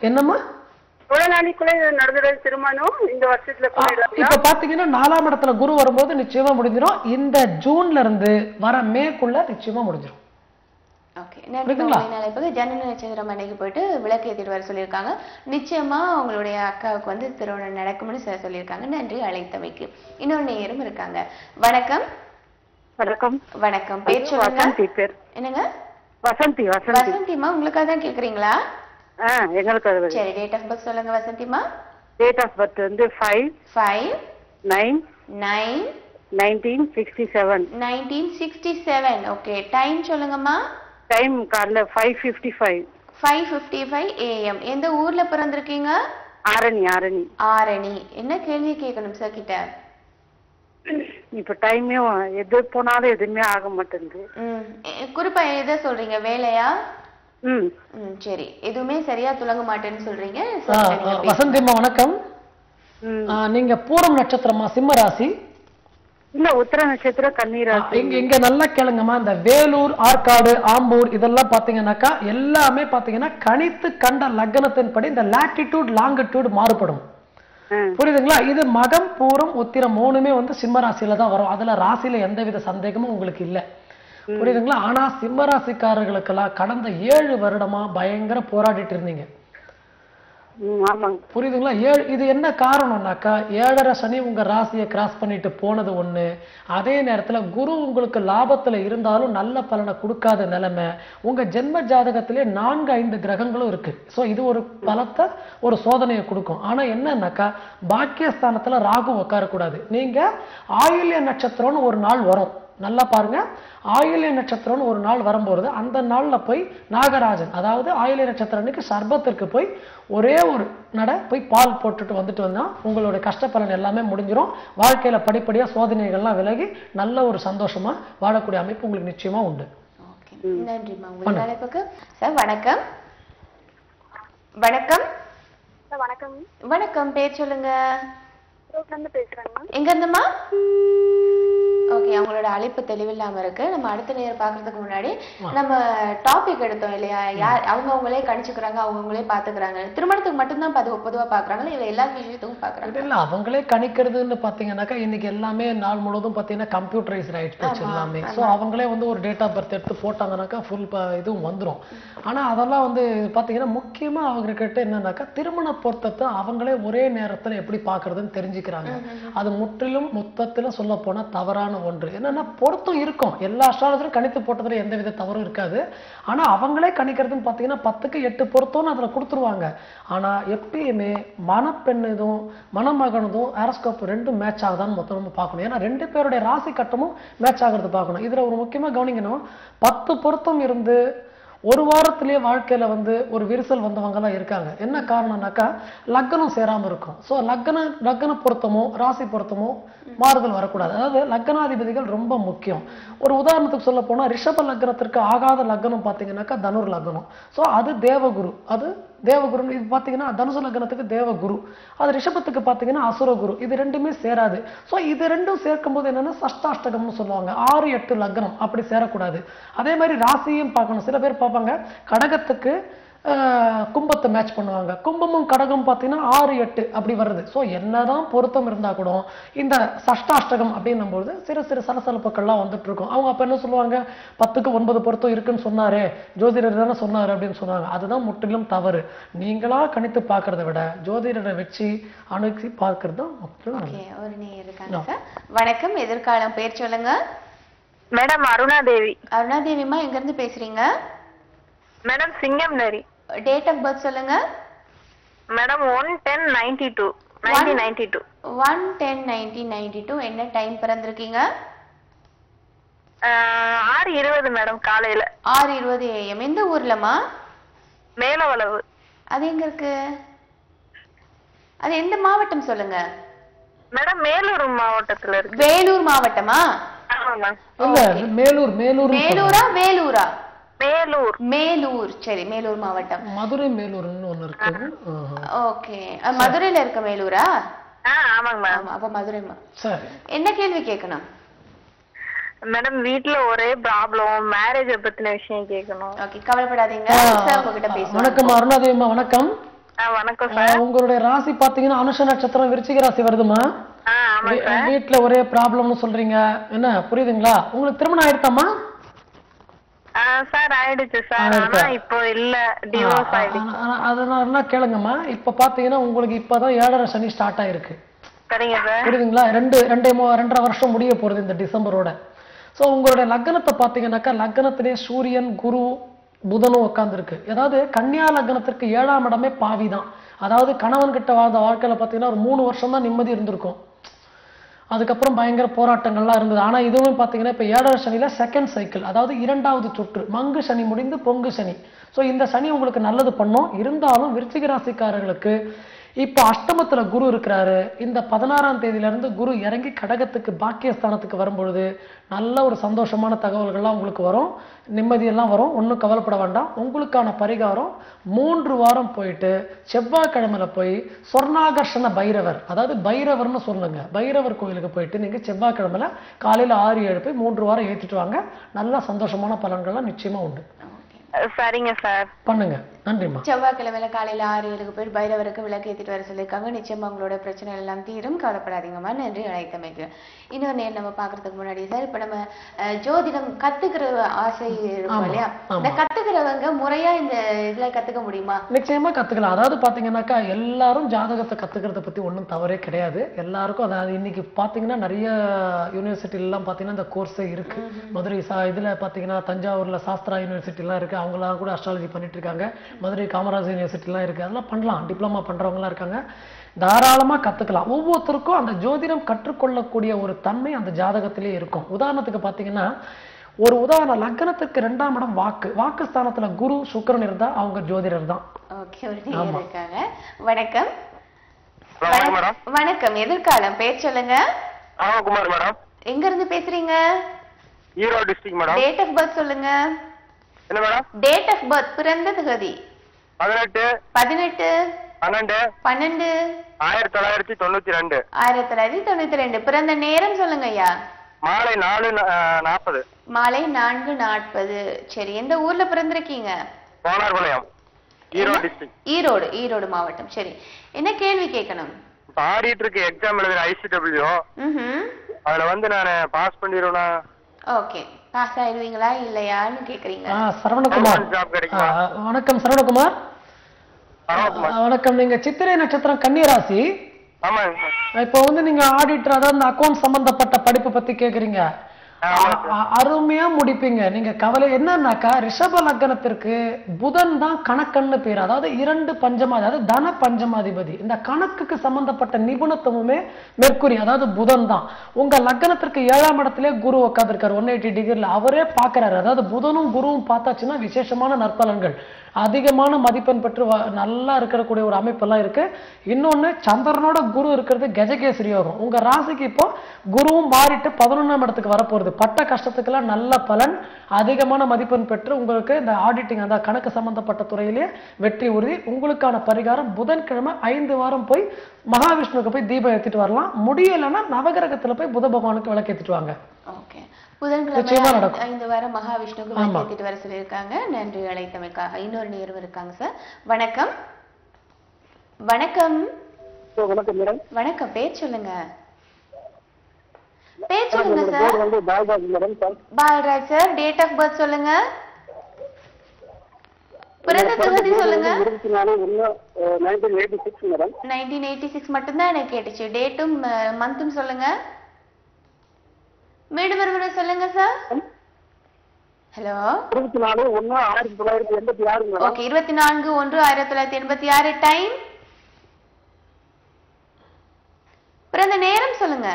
என்னம்மா? திருமணம் இந்த வருஷத்துல இப்ப பாத்தீங்கன்னா 4ஆம் இடத்துல குரு வரும்போது நிச்சயமா முடிஞ்சிடும். இந்த ஜூன்ல இருந்து வர மேக்குள்ள நிச்சயமா முடிஞ்சிடும். ஜனன நட்சத்திரம் அன்னைக்கு போயிட்டு விளக்கு ஏத்திட்டு வர சொல்லியிருக்காங்க. நிச்சயமா உங்களுடைய அக்காவுக்கு வந்து திருமணம் நடக்கும்னு சொல்லியிருக்காங்க. நன்றி அழைத்தமைக்கு. இன்னொரு நேயரும் இருக்காங்க. வணக்கம். வணக்கம். வணக்கம். பேர் சொல்லுங்க. என்னங்க? வசந்தி. வசந்திமா, உங்களுக்காக தான் கேக்குறீங்களா? எங்களுக்கு. சரி, டேட் ஆஃப் பர்த் சொல்லுங்க வசந்திமா. டேட் ஆஃப் பர்த் வந்து 5/9/1967. 1967. ஓகே, டைம் சொல்லுங்கம்மா. டைம் காலைல 5:55 AM. எந்த ஊர்ல பிறந்திருக்கீங்க? ஆரணி. ஆரணி. என்ன கேள்வி கேட்கணும் சார் கிட்ட? இப்ப டைமே எது போனாலும் எதுவுமே ஆக மாட்டேங்குது. குறிப்பா எதை சொல்றீங்க? வேலையா? சரி, எதுவுமே சரியா துலங்க மாட்டேன்னு சொல்றீங்க. வசந்திமா வணக்கம். நீங்க பூரம் நட்சத்திரமா? சிம்ம ராசி? இல்ல, உத்தர நட்சத்திரம், கன்னிராசி. இங்க நல்லா கேளுங்கம்மா. இந்த வேலூர், ஆற்காடு, ஆம்பூர் இதெல்லாம் பாத்தீங்கன்னாக்கா எல்லாமே பாத்தீங்கன்னா கணித்து கண்ட லக்னத்தின்படி இந்த லாட்டிடியூட் லாங்கிடியூட் மாறுபடும். புரியுதுங்களா? இது மகம், பூரம், உத்திரம் 3மே வந்து சிம்ம ராசியில தான் வரும். அதுல ராசியில எந்தவித சந்தேகமும் உங்களுக்கு இல்ல. புரியுதுங்களா? ஆனா சிம்ம ராசிக்காரர்களுக்கெல்லாம் கடந்த 7 வருடமா பயங்கர போராடிட்டு இருந்தீங்க. புரியுதுங்களா? இது என்ன காரணம்னாக்கா 7.5 சனி உங்க ராசியை கிராஸ் பண்ணிட்டு போனது ஒண்ணு. அதே நேரத்துல குரு உங்களுக்கு லாபத்துல இருந்தாலும் நல்ல பலனை கொடுக்காத நிலைமை. உங்க ஜென்ம ஜாதகத்திலே 4-5 கிரகங்களும் இருக்கு. சோ இது ஒரு பலத்தை, ஒரு சோதனையை கொடுக்கும். ஆனா என்னன்னாக்கா பாக்கியஸ்தானத்துல ராகு உட்காரக்கூடாது. நீங்க ஆயில்ய நட்சத்திரம்னு ஒரு நாள் வரும். நல்லா பாருங்க. ஆயில்ய நட்சத்திரம்னு ஒரு நாள் வரும்போது அந்த நாள்ல போய் நாகராஜன், அதாவது ஆயில்ய நட்சத்திரம் அன்னைக்கு சர்பத்திற்கு போய் ஒரே ஒரு நட போய் பால் போட்டுட்டு வந்துட்டு வந்தா உங்களுடைய கஷ்டப்பலன் எல்லாமே முடிஞ்சிடும். வாழ்க்கையில படிப்படியா சோதனைகள்லாம் விலகி நல்ல ஒரு சந்தோஷமா வாழக்கூடிய அமைப்பு உங்களுக்கு நிச்சயமா உண்டு. நன்றிமா. உங்களுடைய அழைப்புக்கு சார். வணக்கம். வணக்கம். வணக்கம். வணக்கம். பேர் சொல்லுங்க. பேசுறேன். எங்க இருந்துமா? ஓகே, அவங்களோட அழைப்பு தெளிவில்லாம இருக்கு. நம்ம அடுத்த நேரம் பாக்குறதுக்கு முன்னாடி நம்ம டாபிக் எடுத்தோம் இல்லையா? யார் அவங்களே கணிச்சுக்கிறாங்க, அவங்களே பாத்துக்கிறாங்க. திருமணத்துக்கு மட்டும்தான் பொதுவா பாக்குறாங்களா இல்ல எல்லா விஷயத்துக்கும் பாக்குறாங்க? இல்ல, அவங்களே கணிக்கிறதுன்னு பாத்தீங்கன்னாக்கா இன்னைக்கு எல்லாமே நாள் முழுவதும் பாத்தீங்கன்னா கம்ப்யூட்டரைஸ் ஆயிடுச்சு எல்லாமே. சோ அவங்களே வந்து ஒரு டேட் ஆஃப் பர்த் எடுத்து போட்டாங்கன்னாக்கா ஃபுல் இதுவும் வந்துடும். ஆனா அதெல்லாம் வந்து பாத்தீங்கன்னா முக்கியமா அவங்க கிட்ட என்னன்னாக்கா திருமண பொருத்தத்தை அவங்களே ஒரே நேரத்துல எப்படி பாக்குறதுன்னு தெரிஞ்சுக்கிறாங்க. அது முற்றிலும் மொத்தத்துல சொல்ல போனா தவறான ஒன்று. என்னன்னா பொருத்தம் இருக்கும், எல்லா அஸ்ட்ராலஜரும் கணித்து போட்டதுல எந்த வித தவறும் இருக்காது. ஆனா அவங்களே கணிக்கிறதுன்னு பாத்தீங்கன்னா 10க்கு 8 பொருத்தம்னு அதுல கொடுத்துருவாங்க. ஆனா எப்பயுமே மணப்பெண்ணுதும் மணமகனதும் ஆரோஸ்கோப் ரெண்டும் மேட்ச் ஆகுதான்னு மொத்தம் நம்ம பார்க்கணும். ஏன்னா 2 பேருடைய ராசி கட்டமும் மேட்ச் ஆகுறது பார்க்கணும். இதுல ஒரு முக்கியமா கவனிக்கணும், 10 பொருத்தம் இருந்து ஒரு வாரத்திலேயே வாழ்க்கையில ஒரு விரிசல் வந்தவங்க எல்லாம் இருக்காங்க. என்ன காரணம்னாக்கா லக்னம் சேராம இருக்கும். ஸோ லக்ன பொருத்தமோ ராசி பொருத்தமோ மாறுதல் வரக்கூடாது. அதாவது லக்னாதிபதிகள் ரொம்ப முக்கியம். ஒரு உதாரணத்துக்கு சொல்ல போனா ரிஷப லக்னத்திற்கு ஆகாத லக்னம் பார்த்தீங்கன்னாக்கா தனுர் லக்னம். ஸோ அது தேவகுரு, அது தேவகுரு. இது பார்த்தீங்கன்னா தனுசு லக்னத்துக்கு தேவகுரு, அது ரிஷபத்துக்கு பார்த்தீங்கன்னா அசுரகுரு. இது ரெண்டுமே சேராது. ஸோ இது ரெண்டும் சேர்க்கும் போது என்னன்னா சஷ்டாஷ்டகம்னு சொல்லுவாங்க. 6, 8 லக்னம் அப்படி சேரக்கூடாது. அதே மாதிரி ராசியும் பார்க்கணும். சில பேர் பார்ப்பாங்க கடகத்துக்கு கும்பத்தை மேட்ச் பண்ணுவாங்க, கும்பமும் கடகம் பார்த்தீங்கன்னா 6, 8 அப்படி வருது. ஸோ என்னதான் பொருத்தம் இருந்தா கூட இந்த சஷ்டாஷ்டகம் அப்படின்னும் போது சிறு சிறு சலசலப்புகள்லாம் வந்துட்டு இருக்கும். அவங்க அப்ப என்ன சொல்லுவாங்க, 10க்கு 9 பொருத்தம் இருக்குன்னு சொன்னாரு, ஜோதிடர் தானே சொன்னாரு அப்படின்னு சொன்னாங்க. அதுதான் முற்றிலும் தவறு. நீங்களா கணித்து பார்க்கறத விட ஜோதிடரை வச்சு அணுகி பார்க்கறது தான் முற்றிலும். ஒரு நேயர் இருக்காங்க சார். வணக்கம், எதிர்காலம் பேர் சொல்லுங்க. மேடம் அருணாதேவி. அருணாதேவிமா எங்க இருந்து பேசுறீங்க? மேடம் சிங்கம் நரி. டேட் ஆஃப் பர்த் சொல்லுங்க. மேடம் 1/10/92 1992. 1/10/1992. என்ன டைம் பிறந்திருக்கீங்க? 6:20 மேடம் காலையில. 6:20 AM. எந்த ஊர்லமா? மேலவளவு. அது எங்க இருக்கு? அது எந்த மாவட்டம் சொல்லுங்க? மேடம் மேலூர் மாவட்டத்துல இருக்கு. வேலூர் மாவட்டமா? ஆமா. இல்ல மேலூர். மேலூரா வேலூரா? மேலூர். மேலூர். சரி, மேலூர் மாவட்டம். மதுரை மேலூர்னு ஒண்ணு இருக்கு. ஓகே, மதுரையில இருக்க மேலூரா? ஆமாங்க மேம். அப்ப மதுரை. சரி, என்ன கேள்வி கேட்கணும்? மேடம் வீட்ல ஒரே ப்ராப்ளம், மேரேஜ் பத்தின விஷயம் கேட்கணும். ஓகே, கவலைப்படாதீங்க, சார் உங்ககிட்ட பேசுறேன். வணக்கம் அருணாதேவிமா. வணக்கம். வணக்கம் சார். உங்களுடைய ராசி பாத்தீங்கன்னா அனுஷ நட்சத்திரம் விருச்சிக ராசி வருதுமா? வீட்டுல ஒரே ப்ராப்ளம்னு சொல்றீங்க, என்ன புரியுதுங்களா? உங்களுக்கு திருமணம் ஆயிடுத்தாமா? சார் ஆயிடுச்சு சார், ஆனா இப்போ இல்ல, டிவோர்ஸ் ஆயிடுச்சு. அதனால கேளுங்கம்மா, இப்ப பாத்தீங்கன்னா உங்களுக்கு இப்பதான் 7.5 சனி ஸ்டார்ட் ஆயிருக்கு. சரிங்க சார். புரியுதுங்களா? 2.5 வருஷம் முடிய போறது இந்த டிசம்பரோட. சோ உங்களுடைய லக்னத்தை பாத்தீங்கன்னாக்கா லக்னத்திலே சூரியன் குரு புதனும் உட்கார்ந்துருக்கு. அதாவது கன்னியா லக்னத்திற்கு 7ஆம் இடமே பாவி தான். அதாவது கணவன் கிட்ட வாழ்ந்த வாழ்க்கையில பாத்தீங்கன்னா ஒரு 3 வருஷம் தான் நிம்மதி இருந்திருக்கும். அதுக்கப்புறம் பயங்கர போராட்டங்கள்லாம் இருந்தது. ஆனா இதுவும் பாத்தீங்கன்னா இப்ப 7.5 சனியில செகண்ட் சைக்கிள், அதாவது 2வது சுற்று. மங்கு சனி முடிந்து பொங்கு சனி. சோ இந்த சனி உங்களுக்கு நல்லது பண்ணும். இருந்தாலும் விருச்சிக ராசிக்காரர்களுக்கு இப்ப அஷ்டமத்துல குரு இருக்கிறாரு. இந்த 16ஆம் தேதியில இருந்து குரு இறங்கி கடகத்துக்கு பாக்கியஸ்தானத்துக்கு வரும்பொழுது நல்ல ஒரு சந்தோஷமான தகவல்கள்லாம் உங்களுக்கு வரும், நிம்மதியெல்லாம் வரும். ஒன்றும் கவலைப்பட வேண்டாம். உங்களுக்கான பரிகாரம் 3 வாரம் போயிட்டு செவ்வாய்க்கிழமையில போய் சொர்ணாகர்ஷண பைரவர், அதாவது பைரவர்னு சொல்லுங்க, பைரவர் கோயிலுக்கு போயிட்டு நீங்க செவ்வாய்க்கிழமையில காலையில 6-7 போய் 3 வாரம் ஏற்றிட்டு வாங்க. நல்ல சந்தோஷமான பலன்கள்லாம் நிச்சயமா உண்டு. சரிங்க சார், பண்ணுங்க. நன்றிம்மா. செவ்வாய்க்கிழமையில காலையில 6-7 போய் பைரவருக்கு விளக்கு ஏத்திட்டு வர சொல்லியிருக்காங்க. நிச்சயமா உங்களோட பிரச்சனை எல்லாம் தீரும், கவலைப்படாதீங்கம்மா. நன்றி அழைத்தமைக்கு. இன்னொரு நேரம் நம்ம பாக்குறதுக்கு முன்னாடி சார், இப்ப நம்ம ஜோதிடம் கத்துக்கிற ஆசை இருக்கும் இல்லையா, இந்த கத்துக்கிறவங்க முறையா இந்த இதுல கத்துக்க முடியுமா? நிச்சயமா கத்துக்கலாம். அதாவது பாத்தீங்கன்னாக்கா எல்லாரும் ஜாதகத்தை கத்துக்கிறத பத்தி ஒன்றும் தவறே கிடையாது. எல்லாருக்கும் அதாவது இன்னைக்கு பாத்தீங்கன்னா நிறைய யூனிவர்சிட்டில எல்லாம் பாத்தீங்கன்னா இந்த கோர்ஸே இருக்கு. மதுரை இதுல பாத்தீங்கன்னா தஞ்சாவூர்ல சாஸ்திரா யூனிவர்சிட்டி எல்லாம் இருக்கு, அவங்களாம் கூட அஸ்ட்ராலஜி பண்ணிட்டு இருக்காங்க. மதுரை காமராஜ் யூனிவர்சிட்டிலாம் இருக்கு, அதெல்லாம் பண்ணலாம். டிப்ளமா பண்றவங்கலாம் இருக்காங்க, தாராளமா கத்துக்கலாம். ஒவ்வொருத்தருக்கும் அந்த ஜோதிடம் கற்றுக்கொள்ளக்கூடிய ஒரு தன்மை அந்த ஜாதகத்திலே இருக்கும். உதாரணத்துக்கு பாத்தீங்கன்னா ஒரு உதாரணம், லக்னத்துக்கு 2ஆம் இடம் வாக்கு ஸ்தானத்துல குரு சுக்கிரன் இருந்தா அவங்க ஜோதிடர் தான். ஓகே, ஒரு நேயர் இருக்காங்க. வணக்கம். மேடம். வணக்கம், எதிர்காலம் பேர் சொல்லுங்க. குமார் மேடம். எங்க இருந்து பேசுறீங்க? Erode district madam. Date of birth சொல்லுங்க. என்ன மேடம்? டேட் ஆஃப் பர்த், பிறந்த தேதி? 18 12 12 12 1992. 1992. பிறந்த நேரம் சொல்லுங்க ஐயா. மாலை 4:40. மாலை 4:40. சரி, எந்த ஊர்ல பிறந்திருக்கீங்க? கோனார்பாளையம், ஈரோடு டிஸ்ட்ரிக்ட். ஈரோடு மாவட்டம். சரி, என்ன கேள்வி கேட்கணும்? ஆடிட்டு இருக்கு, எக்ஸாம் எழுதுற ICW. அதுல நான் பாஸ் பண்ணிடுவேனா? ஓகே, பாஸ் ஆயிடுவீங்களா இல்லையான்னு கேக்குறீங்க. சரவணகுமார். வணக்கம் சரவணகுமார். வணக்கம். நீங்க சித்திரை நட்சத்திரம் கன்னி ராசி. ஆமாங்க சார். இப்போ வந்து நீங்க ஆடிட்டர், அதாவது இந்த அக்கௌண்ட் சம்பந்தப்பட்ட படிப்பு பத்தி கேக்குறீங்க. அருமையா முடிப்பீங்க. நீங்க கவலை என்னன்னாக்கா, ரிஷப லக்னத்திற்கு புதன் தான் கணக்கன்னு பேர். அதாவது 2 பஞ்சமாதி, அதாவது தன பஞ்சமாதிபதி. இந்த கணக்குக்கு சம்பந்தப்பட்ட நிபுணத்துவமே மெர்க்குரி, அதாவது புதன் தான். உங்க லக்னத்திற்கு 7ஆம் இடத்திலே குரு உட்கார்ந்திருக்காரு 180 டிகிரில. அவரே பாக்குறாரு. அதாவது புதனும் குருவும் பார்த்தாச்சுன்னா விசேஷமான நற்பலன்கள், அதிகமான மதிப்பெண் பெற்று நல்லா இருக்கக்கூடிய ஒரு அமைப்பெல்லாம் இருக்கு. இன்னொன்னு, சந்திரனோட குரு இருக்கிறது கஜகேசரி யோகம். உங்க ராசிக்கு இப்போ குருவும் மாறிட்டு 11ஆம் இடத்துக்கு வரப்போகுது. பட்ட கஷ்டத்துக்கெல்லாம் நல்ல பலன், அதிகமான மதிப்பெண் பெற்று உங்களுக்கு இந்த ஆடிட்டிங், அந்த கணக்கு சம்பந்தப்பட்ட துறையிலே வெற்றி உறுதி. உங்களுக்கான பரிகாரம், புதன்கிழமை 5 வாரம் போய் மகாவிஷ்ணுக்கு போய் தீபம் ஏத்திட்டு வரலாம். முடியலைன்னா நவகிரகத்துல போய் புத பகவானுக்கு விளக்கேத்திட்டு வாங்க. ஓகே, புதன்கிழமை 5 வாரம் மகாவிஷ்ணுக்கு விளக்கேத்திட்டு வர சொல்லியிருக்காங்க. நன்றி அழைத்தமைக்காக. இன்னொரு நேரம் இருக்காங்க சார். வணக்கம். வணக்கம். வணக்கம் மேடம். வணக்கம், பேர் சொல்லுங்க. பேர் சொல்லுங்க sir. Paulraj sir. Date of birth சொல்லுங்க. பிறந்த தேதி சொல்லுங்க. 1986 மட்டும்தான் எனக்கு கேட்டுச்சு. டேட்டும் மந்த்தும் சொல்லுங்க. மீண்டும் சொல்லுங்க சார். ஹலோ. 24/1/1986. ஓகே, 24/1/1986. டைம், பிறந்த நேரம் சொல்லுங்க.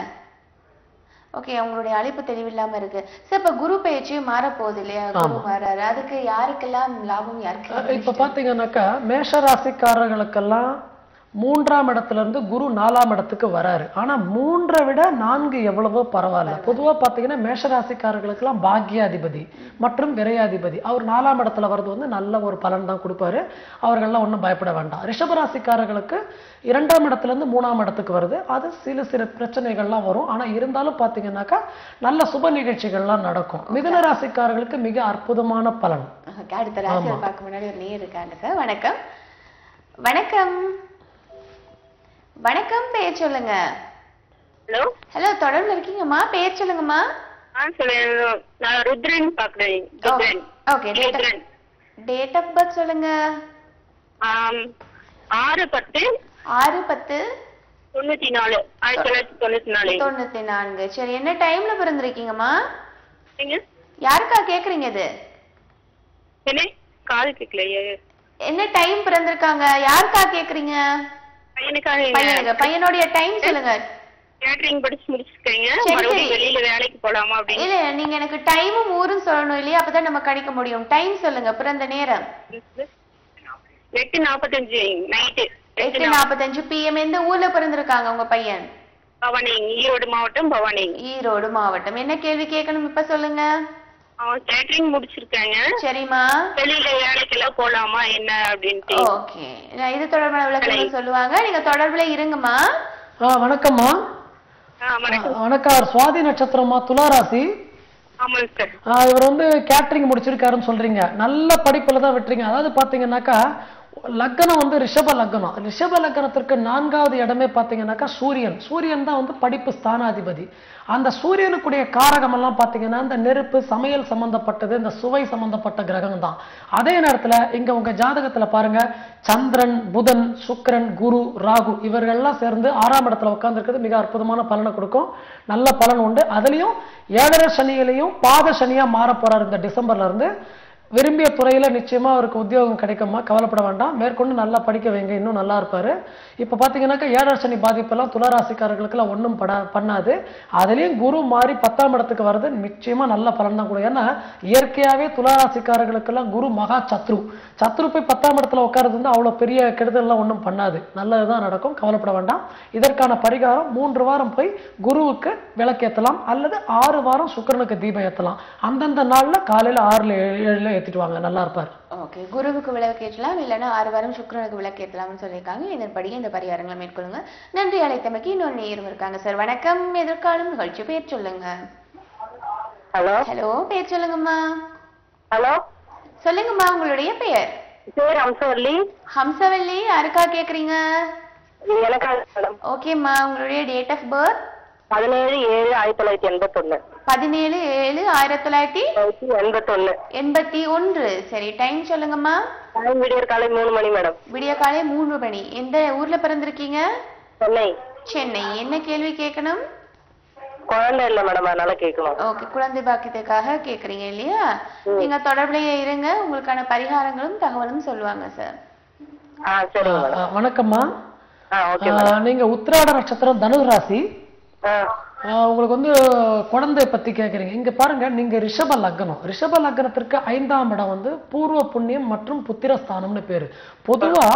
ஓகே, உங்களுடைய அழைப்பு தெளிவில்லாம இருக்கு சார். இப்ப குரு பெயர்ச்சி மாற போகுது இல்லையா? குரு மாறாரு, அதுக்கு யாருக்கெல்லாம் லாபம், யாருக்கு? இப்ப பாத்தீங்கன்னாக்கா, மேஷ ராசிக்காரர்களுக்கெல்லாம் 3ஆம் இடத்துல இருந்து குரு 4ஆம் இடத்துக்கு வராரு. ஆனா 3ஐ விட 4 எவ்வளவோ பரவாயில்ல. பொதுவா பாத்தீங்கன்னா மேஷராசிக்காரர்களுக்கெல்லாம் பாக்யாதிபதி மற்றும் விரையாதிபதி. அவர் 4ஆம் இடத்துல வர்றது வந்து நல்ல ஒரு பலன் தான் கொடுப்பாரு. அவர்கள்லாம் ஒன்றும் பயப்பட வேண்டாம். ரிஷபராசிக்காரர்களுக்கு 2ஆம் இடத்துல இருந்து 3ஆம் இடத்துக்கு வருது. அது சில பிரச்சனைகள்லாம் வரும். ஆனா இருந்தாலும் பாத்தீங்கன்னாக்கா நல்ல சுப நிகழ்ச்சிகள்லாம் நடக்கும். மிதுன ராசிக்காரர்களுக்கு மிக அற்புதமான பலன். அடுத்த ராசியை பார்க்க முன்னாடி ஒரு நேர் இருக்காங்க சார். வணக்கம். வணக்கம். வணக்கம், பேர் சொல்லுங்க. ஹலோ. ஹலோ, தொடர்புல இருக்கீங்கம்மா, பேர் சொல்லுங்கம்மா. சொல்லுங்க. நான் ருத்ரன் பாக்குறேன். ஓகே, டேட் ஆஃப் பர்த் சொல்லுங்க. 6/10/94. 1994. சரி, என்ன டைம்ல பிறந்திருக்கீங்கம்மா? யாருக்கா கேக்குறீங்க இது? என்ன கால் கேக்கலையே. என்ன டைம் பிறந்திருக்காங்க, யாருக்கா கேக்குறீங்க? பையனுக்கு. பையனுடைய டைம் சொல்லுங்க. கேட்டரிங் படிச்சு முடிச்சிருக்கீங்க, மறுபடியும் வெளியில வேலைக்கு போலாமா அப்படி? இல்ல, நீங்க எனக்கு டைமும் ஊரும் சொல்லணும் இல்லையா? அப்பதான் நம்ம கணிக்க முடியும். டைம் சொல்லுங்க, பிறந்த நேரம். 8:45 நைட். 8:45 PM. எந்த ஊர்ல பிறந்திருக்காங்க உங்க பையன்? பவானி, ஈரோடு மாவட்டம். பவானி, ஈரோடு மாவட்டம். என்ன கேள்வி கேட்கணும் இப்ப சொல்லுங்க. கேட்டரிங் முடிச்சிருக்காங்க. சரிம்மா. வெளியில வேலைக்கெல்லாம் போலாமா என்ன அப்படின்ட்டு. ஓகே, இது தொடர்பான விளக்கங்கள் சொல்லுவாங்க. நீங்க தொடர்புல இருங்கம்மா. வணக்கம்மா. வணக்கம். சுவாதி நட்சத்திரமா, துளாராசி. இவர் வந்து கேட்டரிங் முடிச்சிருக்காருன்னு சொல்றீங்க. நல்ல படிப்புல தான் விட்டுறீங்க. அதாவது பாத்தீங்கன்னாக்கா லக்னம் வந்து ரிஷப லக்னம். ரிஷப லக்னத்திற்கு 4வது இடமே பாத்தீங்கன்னாக்கா சூரியன். சூரியன் தான் வந்து படிப்பு ஸ்தானாதிபதி. அந்த சூரியனுக்குடைய காரகம் எல்லாம் பாத்தீங்கன்னா இந்த நெருப்பு, சமையல் சம்பந்தப்பட்டது, இந்த சுவை சம்பந்தப்பட்ட கிரகம் தான். அதே நேரத்துல இங்க உங்க ஜாதகத்துல பாருங்க, சந்திரன், புதன், சுக்கிரன், குரு, ராகு இவர்கள்லாம் சேர்ந்து 6ஆம் இடத்துல உட்கார்ந்து இருக்கிறது மிக அற்புதமான பலனை கொடுக்கும். நல்ல பலன் உண்டு. அதுலயும் 7.5 சனியிலையும் பாத சனியா மாற போறாரு இந்த டிசம்பர்ல இருந்து. விரும்பிய துறையில நிச்சயமா அவருக்கு உத்தியோகம் கிடைக்குமா, கவலைப்பட வேண்டாம். மேற்கொண்டு நல்லா படிக்க வைங்க, இன்னும் நல்லா இருப்பாரு. இப்ப பாத்தீங்கன்னாக்கா 7.5 சனி பாதிப்பெல்லாம் துளாராசிக்காரர்களுக்கு எல்லாம் ஒன்றும் பண்ணாது. அதுலயும் குரு மாறி 10ஆம் இடத்துக்கு வருது, நிச்சயமா நல்ல பலன் தான் கொடுக்கும். ஏன்னா இயற்கையாவே துளாராசிக்காரர்களுக்கு எல்லாம் குரு மகா சத்ரு. சத்ரு போய் 10ஆம் இடத்துல உட்கார்றது வந்து அவ்வளவு பெரிய கெடுதல் எல்லாம் ஒன்றும் பண்ணாது, நல்லதுதான் நடக்கும், கவலைப்பட வேண்டாம். இதற்கான பரிகாரம் 3 வாரம் போய் குருவுக்கு விளக்கேற்றலாம், அல்லது 6 வாரம் சுக்கிரனுக்கு தீபம் ஏற்றலாம். அந்தந்த நாள்ல காலையில 6ல 7ல ஏத்திட்டு வாங்க, நல்லா இருப்பார். ஓகே, குருவுக்கு விளக்கேற்றலாம், இல்லைன்னா 6 வாரம் சுக்கிரனுக்கு விளக்கேற்றலாம்னு சொல்லியிருக்காங்க. இதன்படி இந்த பரிகாரங்களை மேற்கொள்ளுங்க. நன்றி அழைத்தமைக்கு. இன்னொரு நேரம் இருக்காங்க சார். வணக்கம். எதிர்காலம் நிகழ்ச்சி. பேர் சொல்லுங்க. ஹலோ. ஹலோ, பேர் சொல்லுங்கம்மா. ஹலோ, சொல்லுங்கம்மா, உங்களுடைய பெயர்? பேர் ஹம்சவல்லி. ஹம்சவல்லி. யாருக்கா கேக்குறீங்க? எனக்காக. ஓகேம்மா, உங்களுடைய டேட் ஆஃப் பர்த்? 17/7/1981. 17/7/1981. சரி, டைம் சொல்லுங்கம்மா. விடியற் காலை 3 மணி மேடம். விடிய காலை 3 மணி. எந்த ஊர்ல பிறந்திருக்கீங்க? சென்னை. சென்னை. என்ன கேள்வி கேட்கணும்? குழந்தை இல்ல மேடம், அதனால கேட்கணும். ஓகே, குழந்தை பாக்கியத்துக்காக கேக்குறீங்க இல்லையா? நீங்க தொடர்புலயே இருங்க, உங்களுக்கான பரிகாரங்களும் தகவலும் சொல்லுவாங்க சார். சரிங்க மேடம். வணக்கம்மா. ஓகே. நீங்க உத்திராட நட்சத்திரம் தனுர் ராசி. உங்களுக்கு வந்து குழந்தை பத்தி கேக்குறீங்க. இங்க பாருங்க, நீங்க ரிஷப லக்னம். ரிஷப லக்னத்திற்கு 5ஆம் இடம் வந்து பூர்வ புண்ணியம் மற்றும் புத்திரஸ்தானம்னு பேரு. பொதுவா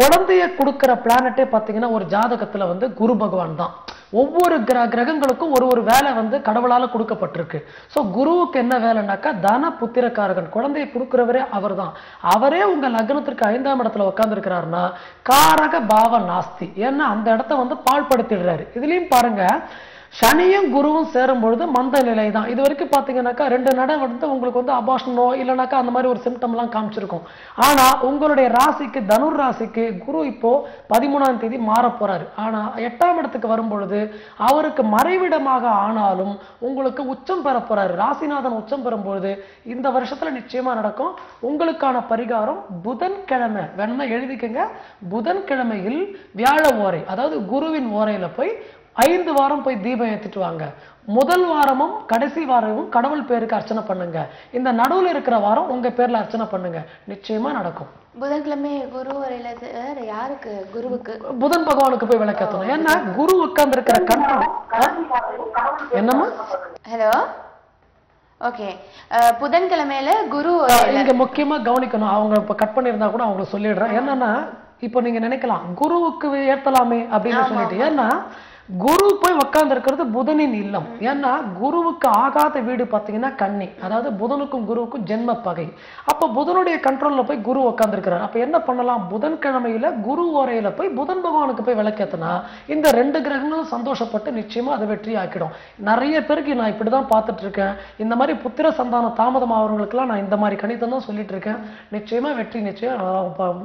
குழந்தைய கொடுக்கிற பிளானட்டே பாத்தீங்கன்னா ஒரு ஜாதகத்துல வந்து குரு பகவான் தான். ஒவ்வொரு கிரகங்களுக்கும் ஒரு ஒரு வேலை வந்து கடவுளால கொடுக்கப்பட்டிருக்கு. சோ குருவுக்கு என்ன வேலைனாக்கா தன புத்திரக்காரகன், குழந்தையை கொடுக்கிறவரே அவர் தான். அவரே உங்க லக்னத்திற்கு 5ஆம் இடத்துல உட்கார்ந்து இருக்கிறாருன்னா காரக பாவ நாஸ்தி. ஏன்னா அந்த இடத்த வந்து பாழ்படுத்திடுறாரு. இதுலயும் பாருங்க, சனியும் குருவும் சேரும் பொழுது மந்த நிலை தான். இது வரைக்கும் பாத்தீங்கன்னாக்கா 2 நட வந்து உங்களுக்கு வந்து அபாஷனோ இல்லைனாக்கா அந்த மாதிரி ஒரு சிம்டம் எல்லாம் காமிச்சிருக்கும். ஆனா உங்களுடைய ராசிக்கு, தனுர் ராசிக்கு குரு இப்போ 13ஆம் தேதி மாற போறாரு. ஆனா 8ஆம் இடத்துக்கு வரும் பொழுது அவருக்கு மறைவிடமாக ஆனாலும் உங்களுக்கு உச்சம் பெற போறாரு. ராசிநாதன் உச்சம் பெறும் பொழுது இந்த வருஷத்துல நிச்சயமா நடக்கும். உங்களுக்கான பரிகாரம் புதன்கிழமை வேணும்னா எழுதிக்கங்க. புதன்கிழமையில் வியாழ ஓரை, அதாவது குருவின் ஓரையில போய் 5 வாரம் போய் தீபம் ஏத்திட்டு வாங்க. முதல் வாரமும் கடைசி வாரமும் கடவுள் பேருக்கு அர்ச்சனை பண்ணுங்க. இந்த நடுவுல இருக்கிற வாரம் உங்க பேர்ல அர்ச்சனை பண்ணுங்க, நிச்சயமா நடக்கும். புதன்கிழமை குரு வரையில யாருக்கு? குருவுக்கு, புதன் பகவானுக்கு போய் விளக்கேற்றணும். ஏன்னா குரு உட்கார்ந்து இருக்கிற கண்ட்ரோல். என்னம்மா? Hello, okay. புதன்கிழமையில குரு இங்க முக்கியமா கவனிக்கணும். அவங்க இப்ப கட் பண்ணிருந்தா கூட அவங்களுக்கு சொல்லிடுறேன். என்னன்னா இப்ப நீங்க நினைக்கலாம் குருவுக்கு ஏத்தலாமே அப்படின்னு சொல்லிட்டு. ஏன்னா குரு போய் உட்கார்ந்து இருக்கிறது புதனின் இல்லம். ஏன்னா குருவுக்கு ஆகாத வீடு பாத்தீங்கன்னா கன்னி, அதாவது புதனுக்கும் குருவுக்கும் ஜென்ம பகை. அப்ப புதனுடைய கண்ட்ரோல்ல போய் குரு உட்கார்ந்து இருக்கிறார். அப்ப என்ன பண்ணலாம்? புதன்கிழமையில குரு ஓரையில போய் புதன் பகவானுக்கு போய் விளக்கேத்தனா இந்த 2 கிரகங்களும் சந்தோஷப்பட்டு நிச்சயமா அதை வெற்றி ஆக்கிடும். நிறைய பேருக்கு நான் இப்படிதான் பார்த்துட்டு இருக்கேன். இந்த மாதிரி புத்திர சந்தானம் தாமதம் ஆகிறவங்களுக்கு எல்லாம் நான் இந்த மாதிரி கணிதம் தான் சொல்லிட்டு இருக்கேன். நிச்சயமா வெற்றி நிச்சயம்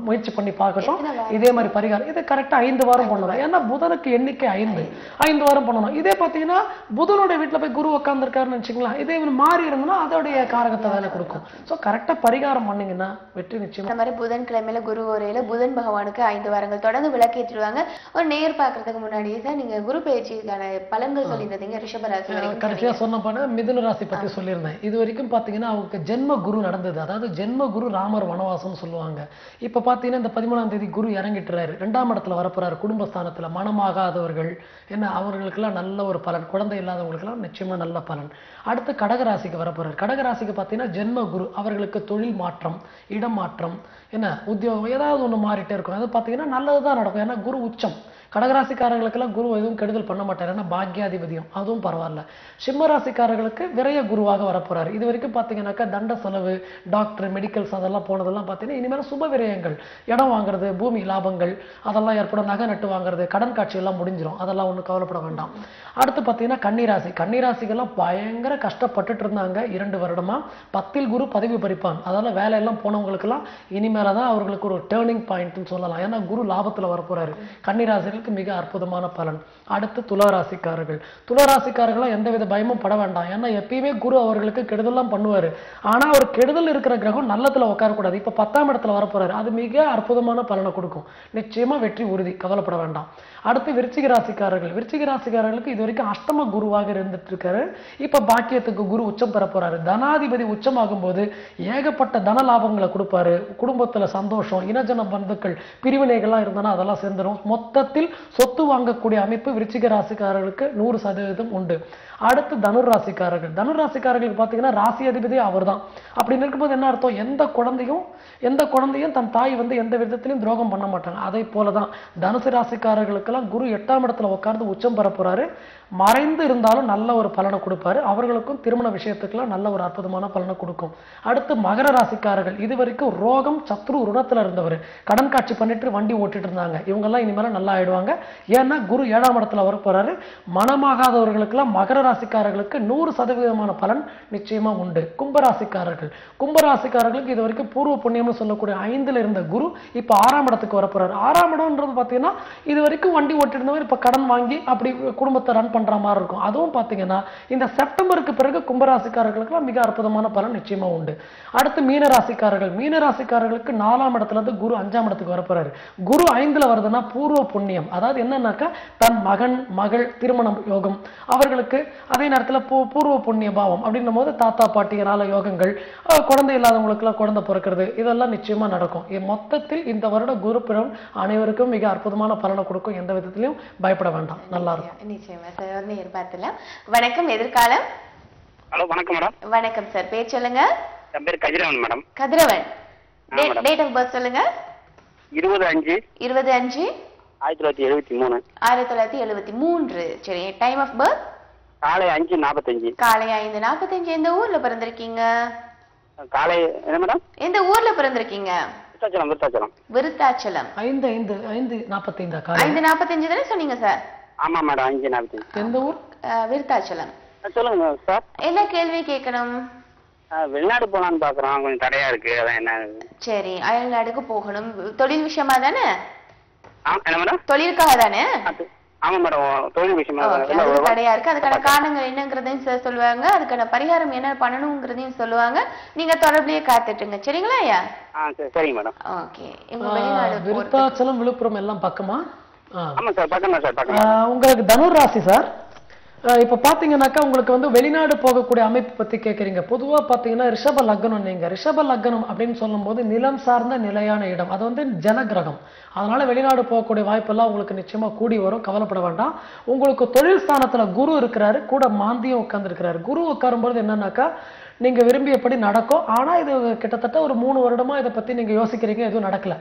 முயற்சி பண்ணி பார்க்கட்டும். இதே மாதிரி பரிகாரம் இது கரெக்டா 5 வாரம் பண்ணலாம். ஏன்னா புதனுக்கு எண்ணிக்கை 5 வாரம் பண்ணணும். இதே பாத்தீங்கன்னா புதனுடைய வீட்டுல போய் குரு உட்கார்ந்து இருக்காருன்னு வச்சுங்களா, இதே மாறி இருந்ததுன்னா அதோடைய காரகத்தை வேலை கொடுக்கும். சோ கரெக்டா பரிகாரம் பண்ணீங்கன்னா வெற்றி நிச்சயம். இந்த மாதிரி புதன்கிழமையில குரு ஓரையில புதன் பகவானுக்கு 5 வாரங்கள் தொடர்ந்து விளக்கேற்றிடுவாங்க. ஒரு நேர் பாக்குறதுக்கு முன்னாடியே சார், நீங்க குரு பயிற்சிக்கான பலன்கள் சொல்லியிருந்தீங்க. ரிஷப ராசி கடைசியா சொன்ன பண்ண மிதுன ராசி பத்தி சொல்லியிருந்தேன். இது வரைக்கும் பாத்தீங்கன்னா அவங்களுக்கு ஜென்ம குரு நடந்தது. அதாவது ஜென்ம குரு ராமர் வனவாசம் சொல்லுவாங்க. இப்ப பாத்தீங்கன்னா இந்த 13ஆம் தேதி குரு இறங்கிட்டுறாரு. 2ஆம் இடத்துல வரப்போறாரு. குடும்பஸ்தானத்துல மனமாகாதவர்கள் என்ன அவர்களுக்கெல்லாம் நல்ல ஒரு பலன், குழந்தை இல்லாதவங்களுக்கெல்லாம் நிச்சயமா நல்ல பலன். அடுத்து கடகராசிக்கு வரப்போறாரு. கடகராசிக்கு பார்த்தீங்கன்னா ஜென்ம குரு, அவர்களுக்கு தொழில் மாற்றம், இடம் மாற்றம், என்ன உத்தியோகம் ஏதாவது ஒண்ணு மாறிட்டே இருக்கும். அது பார்த்தீங்கன்னா நல்லதுதான் நடக்கும். ஏன்னா குரு உச்சம். கடகராசிக்காரர்களுக்கெல்லாம் குரு எதுவும் கெடுதல் பண்ண மாட்டார். ஏன்னா பாக்யாதிபதியம், அதுவும் பரவாயில்ல. சிம்ம ராசிக்காரர்களுக்கு விரைய குருவாக வரப்போறாரு. இது வரைக்கும் பார்த்தீங்கன்னாக்கா தண்ட செலவு, டாக்டர், மெடிக்கல்ஸ் அதெல்லாம் போனதெல்லாம் பார்த்தீங்கன்னா இனிமேல் சுப விரயங்கள், இடம் வாங்குறது, பூமி லாபங்கள் அதெல்லாம் ஏற்படும். நகை நட்டு வாங்குறது, கடன் காட்சி எல்லாம் முடிஞ்சிடும். அதெல்லாம் ஒன்றும் கவலைப்பட வேண்டாம். அடுத்து பார்த்தீங்கன்னா கன்னிராசி. கன்னிராசிக்கெல்லாம் பயங்கர கஷ்டப்பட்டுட்டு இருந்தாங்க 2 வருடமா. 10ல் குரு பதவி பறிப்பான். அதெல்லாம் வேலையெல்லாம் போனவங்களுக்கெல்லாம் இனிமேல தான் அவர்களுக்கு ஒரு டேர்னிங் பாயிண்ட்னு சொல்லலாம். ஏன்னா குரு லாபத்துல வரப்போறாரு. கன்னிராசிகளுக்கு மிக அற்புதமான பலன். அடுத்து துளாராசிக்காரர்கள். துளாராசிக்காரர்கள் எந்தவித பயமும் பட வேண்டாம். ஏன்னா எப்பயுமே குரு அவர்களுக்கு கெடுதல்லாம் பண்ணுவாரு. ஆனா அவர் கெடுதல் இருக்கிற கிரகம் நல்லத்துல உட்காரக்கூடாது. இப்ப 10ஆம் இடத்துல வரப்போறாரு. அது மிக அற்புதமான பலனை கொடுக்கும். நிச்சயமா வெற்றி உறுதி, கவலைப்பட வேண்டாம். அடுத்து விருச்சிக ராசிக்காரர்கள். விருச்சிக ராசிக்காரர்களுக்கு இது வரைக்கும் அஷ்டம குருவாக இருந்துட்டு இருக்காரு. இப்ப பாக்கியத்துக்கு குரு உச்சம் பெற போறாரு. தனாதிபதி உச்சமாகும் போது ஏகப்பட்ட தன லாபங்களை கொடுப்பாரு. குடும்பத்துல சந்தோஷம், இனஜன பந்துக்கள், பிரிவினைகள்லாம் இருந்தனா அதெல்லாம் சேர்ந்துடும். மொத்தத்தில் சொத்து வாங்கக்கூடிய அமைப்பு விருச்சிக ராசிக்காரர்களுக்கு 100% உண்டு. அடுத்து தனுர் ராசிக்காரர்கள். தனுர் ராசிக்காரர்களுக்கு பாத்தீங்கன்னா ராசி அதிபதியே அவர் தான். அப்படி இருக்கும்போது என்ன அர்த்தம்? எந்த குழந்தையும் தன் தாய் வந்து எந்த விதத்திலையும் துரோகம் பண்ண மாட்டாங்க. அதே போலதான் தனுசு ராசிக்காரர்களுக்கெல்லாம் குரு 8ஆம் இடத்துல உட்கார்ந்து உச்சம் பெற போறாரு. மறைந்து இருந்தாலும் நல்ல ஒரு பலனை கொடுப்பாரு. அவர்களுக்கும் திருமண விஷயத்துக்கெல்லாம் நல்ல ஒரு அற்புதமான பலனை கொடுக்கும். அடுத்து மகர ராசிக்காரர்கள். இது வரைக்கும் ரோகம், சத்ரு, ருணத்துல இருந்தவர், கடன் காட்சி பண்ணிட்டு வண்டி ஓட்டிட்டு இருந்தாங்க. இவங்க எல்லாம் இனிமேல நல்லா ஆயிடுவாங்க. ஏன்னா குரு 7ஆம் இடத்துல வர போறாரு. மனமாகாதவர்களுக்கெல்லாம் மகர ராசிக்காரர்களுக்கு 100% பலன் நிச்சயமா உண்டு. கும்பராசிக்காரர்கள். கும்பராசிக்காரர்களுக்கு இது வரைக்கும் பூர்வ புண்ணியம்னு சொல்லக்கூடிய 5ல் இருந்த குரு இப்ப 6ஆம் இடத்துக்கு வர போறாரு. 6ஆம் இடம்ன்றது பாத்தீங்கன்னா இது வரைக்கும் வண்டி ஓட்டிட்டு இருந்தவர் இப்ப கடன் வாங்கி அப்படி குடும்பத்தை ரன் பண்ற மாதிரி இருக்கும். அதுவும் பாத்தீங்கன்னா இந்த செப்டம்பருக்கு பிறகு கும்பராசிக்காரர்களுக்கு மிக அற்புதமான பலன் நிச்சயமா உண்டு. அடுத்து மீனராசிக்காரர்கள். மீனராசிக்காரர்களுக்கு 4ஆம் இடத்துல இருந்து குரு 5ஆம் இடத்துக்கு வரப்போறாரு. குரு 5ல வருதுன்னா பூர்வ புண்ணியம், புண்ணியம். அதாவது என்னன்னாக்கா தன் மகன் மகள் திருமணம் யோகம் அவர்களுக்கு, அதே நேரத்துல பூர்வ புண்ணிய பாவம் அப்படின்னும் போது தாத்தா பாட்டியரால யோகங்கள், குழந்தை இல்லாதவங்களுக்குலாம் குழந்தை பிறக்கிறது, இதெல்லாம் நிச்சயமா நடக்கும். மொத்தத்தில் இந்த வருட குரு பிறப்பு அனைவருக்கும் மிக அற்புதமான பலனை கொடுக்கும். எந்த விதத்திலையும் பயப்பட வேண்டாம். நல்லா இருக்கும். நிச்சயமா சார். எதிர்பார்த்தலாம். வணக்கம் எதிர்காலம். ஹலோ வணக்கம் மேடம். வணக்கம் சார். பேர் சொல்லுங்க. என் பேர் Kathiravan madam. Kathiravan. Date of birth சொல்லுங்க. 20/5/1973. 1973. சரி. டைம் ஆஃப் பர்த் காலை 5:45. காலை 5:45. எந்த ஊர்ல பிறந்திருக்கீங்க? காலை என்ன மேடம்? எந்த ஊர்ல பிறந்திருக்கீங்க? விருத்தாச்சலம். விருத்தாச்சலம். 5:45 காலை 5:45 தானே சொன்னீங்க சார்? ஆமா மேடம், 5:45. எந்த ஊர்? விருத்தாச்சலம். சொல்லுங்க சார். என்ன கேள்வி கேட்கணும்? வெளிநாடு போலான்னு பாக்குறோம், கொஞ்சம் தடையா இருக்கு, அதான் என்ன? சரி, அயல்நாடுக்கு போகணும். தொழில் விஷயமா தானே? என்ன மேடம்? தொழிலுக்காக தானே? ஆமா மேடம், தொழில் விஷயமா தடையா இருக்கு. அதுக்கான காரணங்கள் என்னங்கிறதையும் சார் சொல்லுவாங்க. அதுக்கான பரிகாரம் என்ன பண்ணணுங்கிறதையும் சொல்லுவாங்க. நீங்க தொடர்பிலேயே காத்துட்டுங்க. சரிங்களா ஐயா? சரிங்க மேடம். ஓகே. விருத்தாச்சலம் விழுப்புரம் எல்லாம் பக்கமா? ஆமா சார், பக்கம் தான் சார். பக்கம். உங்களுக்கு தனுர் ராசி சார். இப்ப பாத்தீங்கன்னாக்கா உங்களுக்கு வந்து வெளிநாடு போகக்கூடிய அமைப்பு பத்தி கேட்கறீங்க. பொதுவா பாத்தீங்கன்னா ரிஷப லக்னம். நீங்க ரிஷப லக்னம் அப்படின்னு சொல்லும் போது நிலம் சார்ந்த நிலையான இடம், அது வந்து ஜலகிரகம். அதனால வெளிநாடு போகக்கூடிய வாய்ப்பெல்லாம் உங்களுக்கு நிச்சயமா கூடி வரும். கவலைப்பட வேண்டாம். உங்களுக்கு தொழில் ஸ்தானத்துல குரு இருக்கிறாரு, கூட மாந்தியம் உட்கார்ந்து இருக்கிறாரு. குரு உட்காரும்போது என்னன்னாக்கா நீங்க விரும்பியபடி நடக்கும். ஆனா இது கிட்டத்தட்ட ஒரு 3 வருடமா இதை பத்தி நீங்க யோசிக்கிறீங்க, எதுவும் நடக்கல.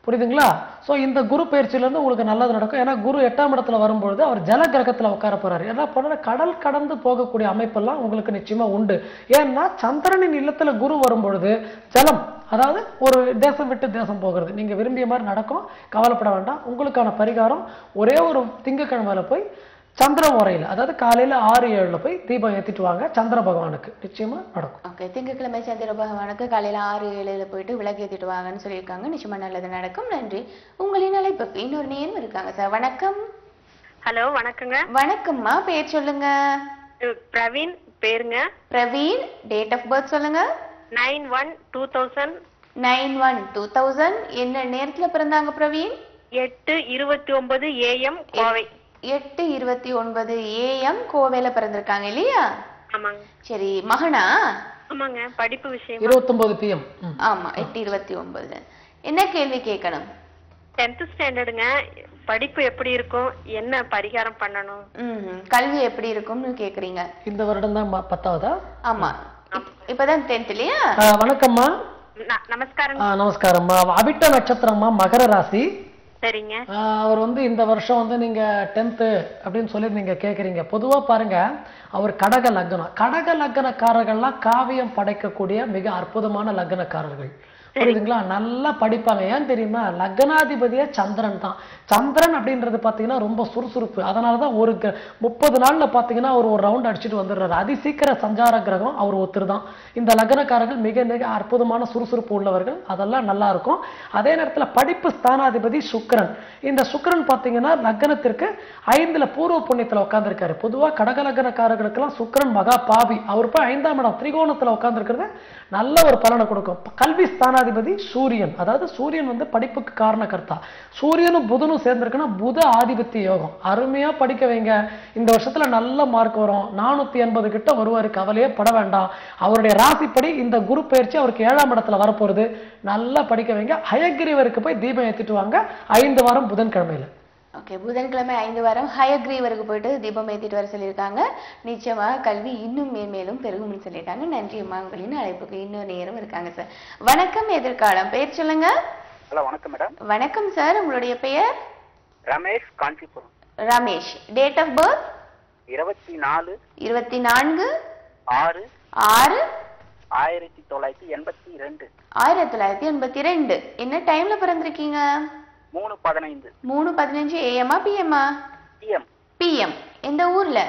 புரியுதுங்களா? ஸோ இந்த குரு பயிற்சியிலேருந்து உங்களுக்கு நல்லது நடக்கும். ஏன்னா குரு 8ஆம் இடத்துல வரும்பொழுது அவர் ஜல கிரகத்தில் உட்கார போறாரு. என்ன பண்ணுற, கடல் கடந்து போகக்கூடிய அமைப்பெல்லாம் உங்களுக்கு நிச்சயமா உண்டு. ஏன்னா சந்திரனின் இல்லத்துல குரு வரும்பொழுது ஜலம், அதாவது ஒரு தேசம் விட்டு தேசம் போகிறது, நீங்க விரும்பிய மாதிரி நடக்கும். கவலைப்பட வேண்டாம். உங்களுக்கான பரிகாரம் ஒரே ஒரு திங்கக்கிழமையில போய் சந்திர முறையில், அதாவது காலையில 6-7 போய் தீபம் ஏற்றிட்டு வாங்க. சந்திர பகவானுக்கு நிச்சயமா நடக்கும். ஓகே. திங்கட்கிழமை சந்திர பகவானுக்கு காலையில 6-7 போயிட்டு விளக்கு ஏற்றிட்டு வாங்கன்னு சொல்லியிருக்காங்க. நிச்சயமா நல்லது நடக்கும். நன்றி. உங்களின் அழைப்புக்கு இன்னொரு நேரம் இருக்காங்க சார். வணக்கம். ஹலோ வணக்கங்க. வணக்கம்மா. பேர் சொல்லுங்க. பிரவீன் பேருங்க. பிரவீன். டேட் ஆஃப் பர்த் சொல்லுங்க. 9/1/2000. 9/1/2000. என்ன நேரத்துல பிறந்தாங்க பிரவீன்? 8:29 AM கோவை. 8:29 AM கோவையில பிறந்திருக்காங்க இல்லையா? ஆமாங்க. சரி. மகனா? ஆமாங்க. படிப்பு விஷயம். 29 PM. ஆமா, 8:29. என்ன கேள்வி கேட்கணும்? 10th ஸ்டாண்டர்டுங்க. படிப்பு எப்படி இருக்கும், என்ன பரிகாரம் பண்ணணும்? கல்வி எப்படி இருக்கும்னு கேக்குறீங்க. இந்த வருடம் தான் 10ஆவதா? ஆமா, இப்பதான் 10th இல்லையா? வணக்கம்மா. நமஸ்காரம். நமஸ்காரம்மா. அவிட்ட நட்சத்திரம்மா, மகர ராசி. சரிங்க. அவர் வந்து இந்த வருஷம் வந்து நீங்க 10th அப்படின்னு சொல்லி நீங்க கேக்குறீங்க. பொதுவா பாருங்க, அவர் கடக லக்னம். கடக லக்னக்காரர்கள்லாம் காவியம் படைக்கக்கூடிய மிக அற்புதமான லக்னக்காரர்கள். புரியுதுங்களா? நல்லா படிப்பாங்க. ஏன் தெரியுமா? லக்னாதிபதியா சந்திரன் தான். சந்திரன் அப்படின்றது பாத்தீங்கன்னா ரொம்ப சுறுசுறுப்பு. அதனாலதான் ஒரு 30 நாள்ல பாத்தீங்கன்னா அவர் ஒரு ரவுண்ட் அடிச்சுட்டு வந்துடுறாரு. அதிசீக்கிர சஞ்சார கிரகம் அவர் ஒருத்தர் தான். இந்த லக்னக்காரர்கள் மிக மிக அற்புதமான சுறுசுறுப்பு உள்ளவர்கள். அதெல்லாம் நல்லா இருக்கும். அதே நேரத்துல படிப்பு ஸ்தானாதிபதி சுக்கிரன். இந்த சுக்கிரன் பாத்தீங்கன்னா லக்னத்திற்கு 5ல பூர்வ புண்ணியத்துல உட்கார்ந்துருக்காரு. பொதுவா கடக லக்னக்காரர்களுக்கெல்லாம் சுக்கிரன் மகா பாவி. அவர் போய் 5ஆம் இடம் திரிகோணத்துல உட்கார்ந்துருக்கிறது நல்ல ஒரு பலனை கொடுக்கும். கல்வி ஸ்தானாதிபதி சூரியன். அதாவது சூரியன் வந்து படிப்புக்கு காரணகர்த்தா. சூரியனும் புதனும் சேர்ந்திருக்குன்னா புத ஆதிபத்திய யோகம். அருமையா படிக்க வைங்க. இந்த வருஷத்துல நல்ல மார்க் வரும். 480 கிட்ட வருவாரு. கவலையே பட வேண்டாம். அவருடைய ராசிப்படி இந்த குரு பயிற்சி அவருக்கு 7ஆம் இடத்துல வரப்போறது. நல்லா படிக்க வைங்க. ஹயகிரீவருக்கு போய் தீபம் ஏத்திட்டு வாங்க 5 வாரம் புதன்கிழமையில. ஓகே. புதன்கிழமை 5 வாரம் ஹயக்ரீவருக்கு போயிட்டு தீபம் ஏத்திட்டு வர சொல்லியிருக்காங்க. நிச்சயமா கல்வி இன்னும் மேன்மேலும் பெருகும்னு சொல்லிட்டாங்க. நன்றி அம்மா. உங்களின் அழைப்புக்கு இன்னொரு நேரம் இருக்காங்க சார். வணக்கம் எதிர்காலம். பெயர் சொல்லுங்க. ஹலோ வணக்கம் மேடம். வணக்கம் சார். உங்களுடைய பெயர்? Ramesh, Kanchipuram. Ramesh. Date of birth? 24 6 1982. 1982. என்ன டைம்ல பிறந்திருக்கீங்க? 3:15. 3:15 AM PM? PM. PM. எந்த ஊர்ல?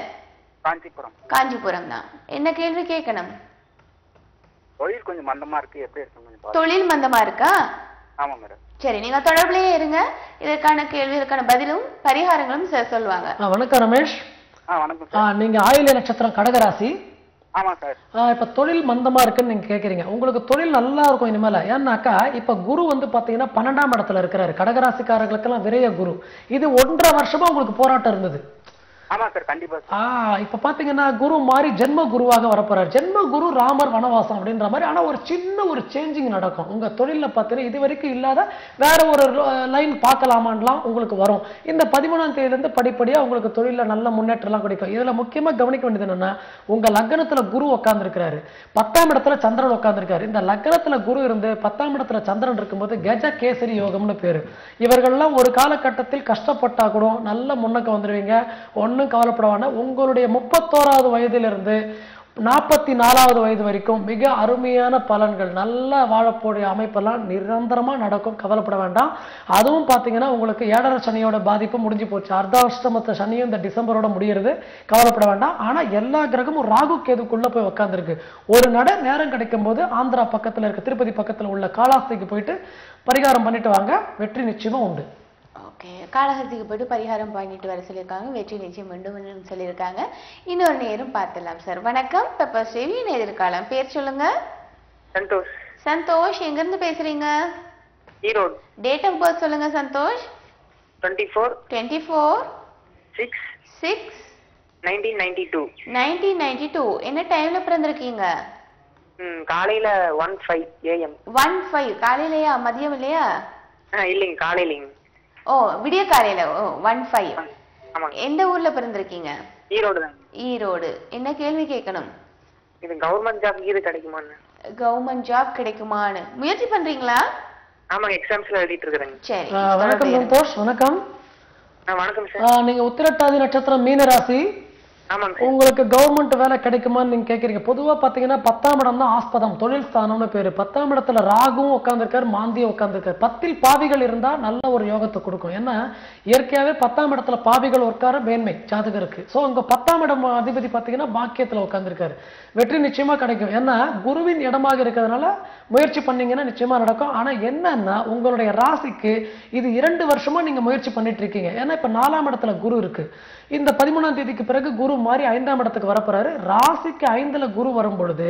காஞ்சிபுரம். காஞ்சிபுரம் தான். என்ன கேள்வி கேட்கணும்? தொழில் கொஞ்சம் மந்தமா இருக்கு, எப்படி இருக்கு? தொழில் மந்தமா இருக்கா? ஆமா மேடம். சரி, நீங்க தொடர்பிலேயே இருங்க. இதற்கான கேள்வி, இதற்கான பதிலும் பரிகாரங்களும் சொல்லுவாங்க. வணக்கம் ரமேஷ். வணக்கம். நீங்க ஆயில்ய நட்சத்திரம் கடகராசி. ஆமா சார். இப்ப தொழில் மந்தமா இருக்குன்னு நீங்க கேக்குறீங்க. உங்களுக்கு தொழில் நல்லா இருக்கும் இனிமேல. ஏன்னாக்கா இப்ப குரு வந்து பாத்தீங்கன்னா 12ஆம் இடத்துல இருக்கிறாரு. கடகராசிக்காரர்களுக்கு எல்லாம் விரைய குரு. இது 1.5 வருஷமா உங்களுக்கு போராட்டம் இருந்தது. ஆமா சார், கண்டிப்பா. இப்ப பாத்தீங்கன்னா குரு மாறி ஜென்ம குருவாக வரப்போறாரு. ஜென்ம குரு ராமர் வனவாசம் அப்படின்ற மாதிரி. ஆனா ஒரு சின்ன ஒரு சேஞ்சிங் நடக்கும் உங்க தொழில பாத்தீங்கன்னா இது வரைக்கும் இல்லாத வேற ஒரு லைன் பார்க்கலாமான்லாம் உங்களுக்கு வரும். இந்த 13ஆம் தேதியில இருந்து படிப்படியா உங்களுக்கு தொழில நல்ல முன்னேற்றம் எல்லாம் கிடைக்கும். இதுல முக்கியமா கவனிக்க வேண்டியது என்னன்னா உங்க லக்னத்துல குரு உட்கார்ந்து இருக்கிறாரு, 10ஆம் இடத்துல சந்திரன் உட்கார்ந்து இருக்காரு. இந்த லக்னத்துல குரு இருந்து 10ஆம் இடத்துல சந்திரன் இருக்கும்போது கஜ கேசரி யோகம்னு பேரு. இவர்கள்லாம் ஒரு காலகட்டத்தில் கஷ்டப்பட்டா கூட நல்ல முன்னக்க வந்துருவீங்க. ஒன்னும் கவலைப்படவான. உங்களுடைய 31வது வயதிலிருந்து 44வது வயது வரைக்கும் மிக அருமையான பலன்கள், நல்ல வாழக்கூடிய அமைப்பெல்லாம் நிரந்தரமா நடக்கும். கவலைப்பட வேண்டாம். அதுவும் பாத்தீங்கன்னா உங்களுக்கு 7.5 சனியோட பாதிப்பு முடிஞ்சு போச்சு. அர்த்தாஷ்டமத்த சனியும் இந்த டிசம்பரோட முடிகிறது. கவலைப்பட வேண்டாம். ஆனா எல்லா கிரகமும் ராகு கேதுக்குள்ள போய் உட்கார்ந்துருக்கு. ஒரு நேரம் கிடைக்கும் போது ஆந்திரா பக்கத்துல இருக்க திருப்பதி பக்கத்துல உள்ள காளாஸ்திக்கு போயிட்டு பரிகாரம் பண்ணிட்டு வாங்க. வெற்றி நிச்சயமா உண்டு. ஓகே, காளஹஸ்திக்கு போயிட்டு பரிகாரம் பண்ணிட்டு வர சொல்லியிருக்காங்க. வெற்றி நிச்சயம் வேண்டும் சொல்லியிருக்காங்க. இன்னொரு நேரம் பார்த்துலாம் சார். வணக்கம், பெப்பர் டிவி எதிர்காலம். பேர் சொல்லுங்க. சந்தோஷ். சந்தோஷ், எங்க இருந்து பேசுறீங்க? ஈரோடு. டேட் ஆஃப் பர்த் சொல்லுங்க சந்தோஷ். 24 6 1992. 1992. என்ன டைம்ல பிறந்திருக்கீங்க? காலையில 1:05 AM. 1:05 காலையிலயா மதியம் இல்லையா? இல்லைங்க, காலையிலங்க. ஓ, விடிய காலையில. 1:05. ஆமாங்க. எந்த ஊர்ல பிறந்திருக்கீங்க? ஈரோடு தான். ஈரோடு. என்ன கேள்வி கேட்கணும்? இது கவர்மெண்ட் ஜாப் இது கிடைக்குமான்னு. கவர்மெண்ட் ஜாப் கிடைக்குமான்னு முயற்சி பண்றீங்களா? ஆமாங்க, எக்ஸாம்ஸ்ல எழுதிட்டு இருக்கேங்க. சரி. வணக்கம் சந்தோஷ். வணக்கம். வணக்கம் சார். நீங்க உத்திரட்டாதி நட்சத்திரம் மீன ராசி. உங்களுக்கு கவர்மெண்ட் வேலை கிடைக்குமான்னு நீங்க கேக்குறீங்க. பொதுவா பாத்தீங்கன்னா 10ஆம் இடம் தான் ஆஸ்பதம், தொழில் ஸ்தானம்னு பேரு. 10ஆம் இடத்துல ராகுவும் உட்கார்ந்துருக்காரு, மாந்தியும் உட்கார்ந்துருக்காரு. 10ல் பாவிகள் இருந்தா நல்ல ஒரு யோகத்தை கொடுக்கும். ஏன்னா இயற்கையாவே 10ஆம் இடத்துல பாவிகள் உட்கார மேன்மை ஜாதகருக்கு. சோ உங்க 10ஆம் இடம் அதிபதி பாத்தீங்கன்னா பாக்கியத்துல உட்கார்ந்துருக்காரு. வெற்றி நிச்சயமா கிடைக்கும். ஏன்னா குருவின் இடமாக இருக்கிறதுனால முயற்சி பண்ணீங்கன்னா நிச்சயமா நடக்கும். ஆனா என்னன்னா உங்களுடைய ராசிக்கு இது 2 வருஷமா நீங்க முயற்சி பண்ணிட்டு இருக்கீங்க. ஏன்னா இப்ப 4ஆம் இடத்துல குரு இருக்கு. இந்த 13ஆம் தேதிக்கு பிறகு குரு மாறி 5ஆம் இடத்துக்கு வரப்போறாரு. ராசிக்கு 5ல குரு வரும் பொழுது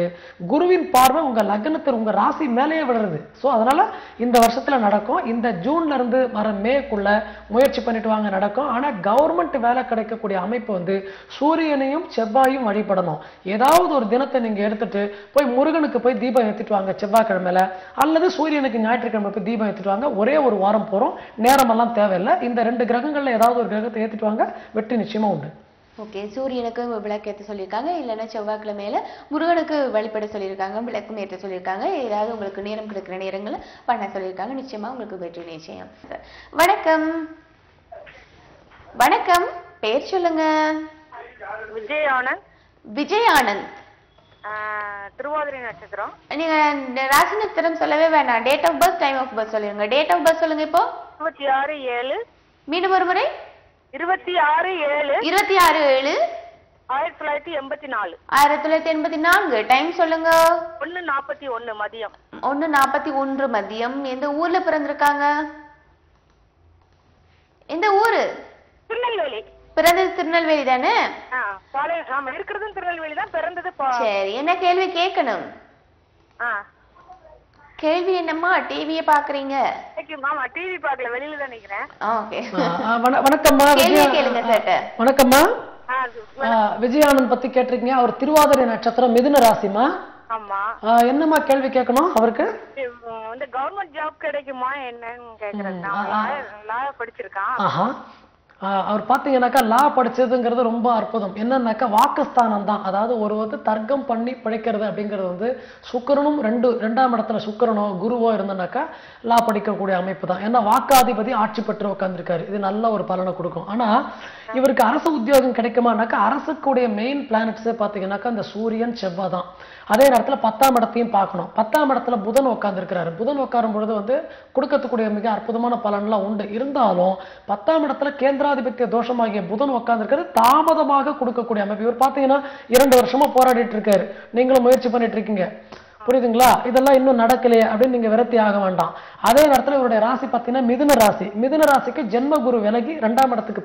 குருவின் பார்வை உங்க லக்னத்தில் உங்க ராசி மேலேயே விடுறது. சோ அதனால இந்த வருஷத்துல நடக்கும். இந்த ஜூன்ல இருந்து வர மேக்குள்ள முயற்சி பண்ணிட்டு வாங்க, நடக்கும். ஆனா கவர்மெண்ட் வேலை கிடைக்கக்கூடிய அமைப்பு வந்து சூரியனையும் செவ்வாயும் வழிபடணும். ஏதாவது ஒரு தினத்தை நீங்க எடுத்துட்டு போய் முருகனுக்கு போய் தீபம் ஏத்திட்டு வாங்க செவ்வாய்க்கிழமையில, அல்லது சூரியனுக்கு ஞாயிற்றுக்கிழமை போய் தீபம் ஏத்திட்டு வாங்க. ஒரே ஒரு வாரம் போறோம், நேரமெல்லாம் தேவையில்லை. இந்த 2 கிரகங்கள்ல ஏதாவது ஒரு கிரகத்தை ஏத்திட்டு வாங்க, வெற்றி நிச்சயமா உண்டு. ஓகே, சூரியனுக்கு விளக்கேற்ற சொல்லியிருக்காங்க, இல்லைன்னா செவ்வாய்க்கிழமையில முருகனுக்கு வழிபட சொல்லியிருக்காங்க, விளக்கும் ஏற்ற சொல்லியிருக்காங்க. ஏதாவது உங்களுக்கு நேரம் கிடைக்கிற நேரங்களை பண்ண சொல்லியிருக்காங்க. நிச்சயமா உங்களுக்கு வெற்றி நிச்சயம். வணக்கம். வணக்கம், பேர் சொல்லுங்க. விஜய் ஆனந்த். விஜய் ஆனந்த். திருவாதிரை நட்சத்திரம். நீங்க ராசி நட்சத்திரம் சொல்லவே வேண்டாம். Date of birth, time of birth சொல்லிருங்க. டேட் ஆஃப் பர்த் சொல்லுங்க இப்போ. 26/7. மீண்டும் ஒரு முறை. 26/7. 26/7. 1984. 1984. டைம் சொல்லுங்க. 1:41 மதியம். 1:41 மதியம். எந்த ஊர்ல பிறந்திருக்காங்க? எந்த ஊரு? திருநெல்வேலி. பிறந்தது திருநெல்வேலி தானே? இருக்கிறது திருநெல்வேலி தான், பிறந்தது. சரி, என்ன கேள்வி கேட்கணும்? கேள்வி என்னம்மா? டிவியை பாக்குறீங்க? மாமா டிவி பார்க்கல, வெளியில தான் நிக்கிறேன். ஓகே. வணக்கம்மா. கேள்வி கேளுங்க சார். வணக்கம்மா. விஜயானந்த் பத்தி கேட்டிருக்கீங்க. அவர் திருவாதிரை நட்சத்திரம், மிதுன ராசிமா. ஆமா. என்னம்மா கேள்வி கேட்கணும் அவருக்கு? வந்து கவர்மெண்ட் ஜாப் கிடைக்குமா என்னன்னு கேக்குறேன். லா படிச்சிருக்கான். அவர் பாத்தீங்கன்னாக்கா லா படிச்சதுங்கிறது ரொம்ப அற்புதம். என்னன்னாக்கா வாக்குஸ்தானம் தான். அதாவது ஒரு தர்க்கம் பண்ணி பிழைக்கிறது அப்படிங்கிறது வந்து சுக்கிரனும் 2ஆம் இடத்துல சுக்கிரனோ குருவோ இருந்தனாக்கா லா படிக்கக்கூடிய அமைப்பு தான். ஏன்னா வாக்காதிபதி ஆட்சி பெற்று உட்கார்ந்துருக்காரு. இது நல்ல ஒரு பலனை கொடுக்கும். ஆனா இவருக்கு அரசு உத்தியோகம் கிடைக்குமானாக்கா அரசுக்குடைய மெயின் பிளானட்ஸே பாத்தீங்கன்னாக்கா இந்த சூரியன் செவ்வாய் தான். அதே நேரத்துல 10ஆம் இடத்தையும் பார்க்கணும். 10ஆம் இடத்துல புதன் உட்கார்ந்துருக்கிறாரு. புதன் உட்காரும் பொழுது வந்து கொடுக்கக்கூடிய மிக அற்புதமான பலன்லாம் உண்டு. இருந்தாலும் 10ஆம் இடத்துல கேந்திராதிபத்திய தோஷமாகிய புதன் உட்கார்ந்துருக்காரு. தாமதமாக கொடுக்கக்கூடிய அமைப்பு. இவர் பாத்தீங்கன்னா 2 வருஷமா போராடிட்டு இருக்காரு. நீங்களும் முயற்சி பண்ணிட்டு இருக்கீங்க. புரியுதுங்களா? இதெல்லாம் இன்னும் நடக்கலையே அப்படின்னு நீங்க விரக்தி ஆக வேண்டாம். அதே நேரத்துல இவருடைய ராசி பார்த்தீங்கன்னா மிதுன ராசி. மிதுன ராசிக்கு ஜென்ம குரு விலகி 2ஆம் இடத்துக்கு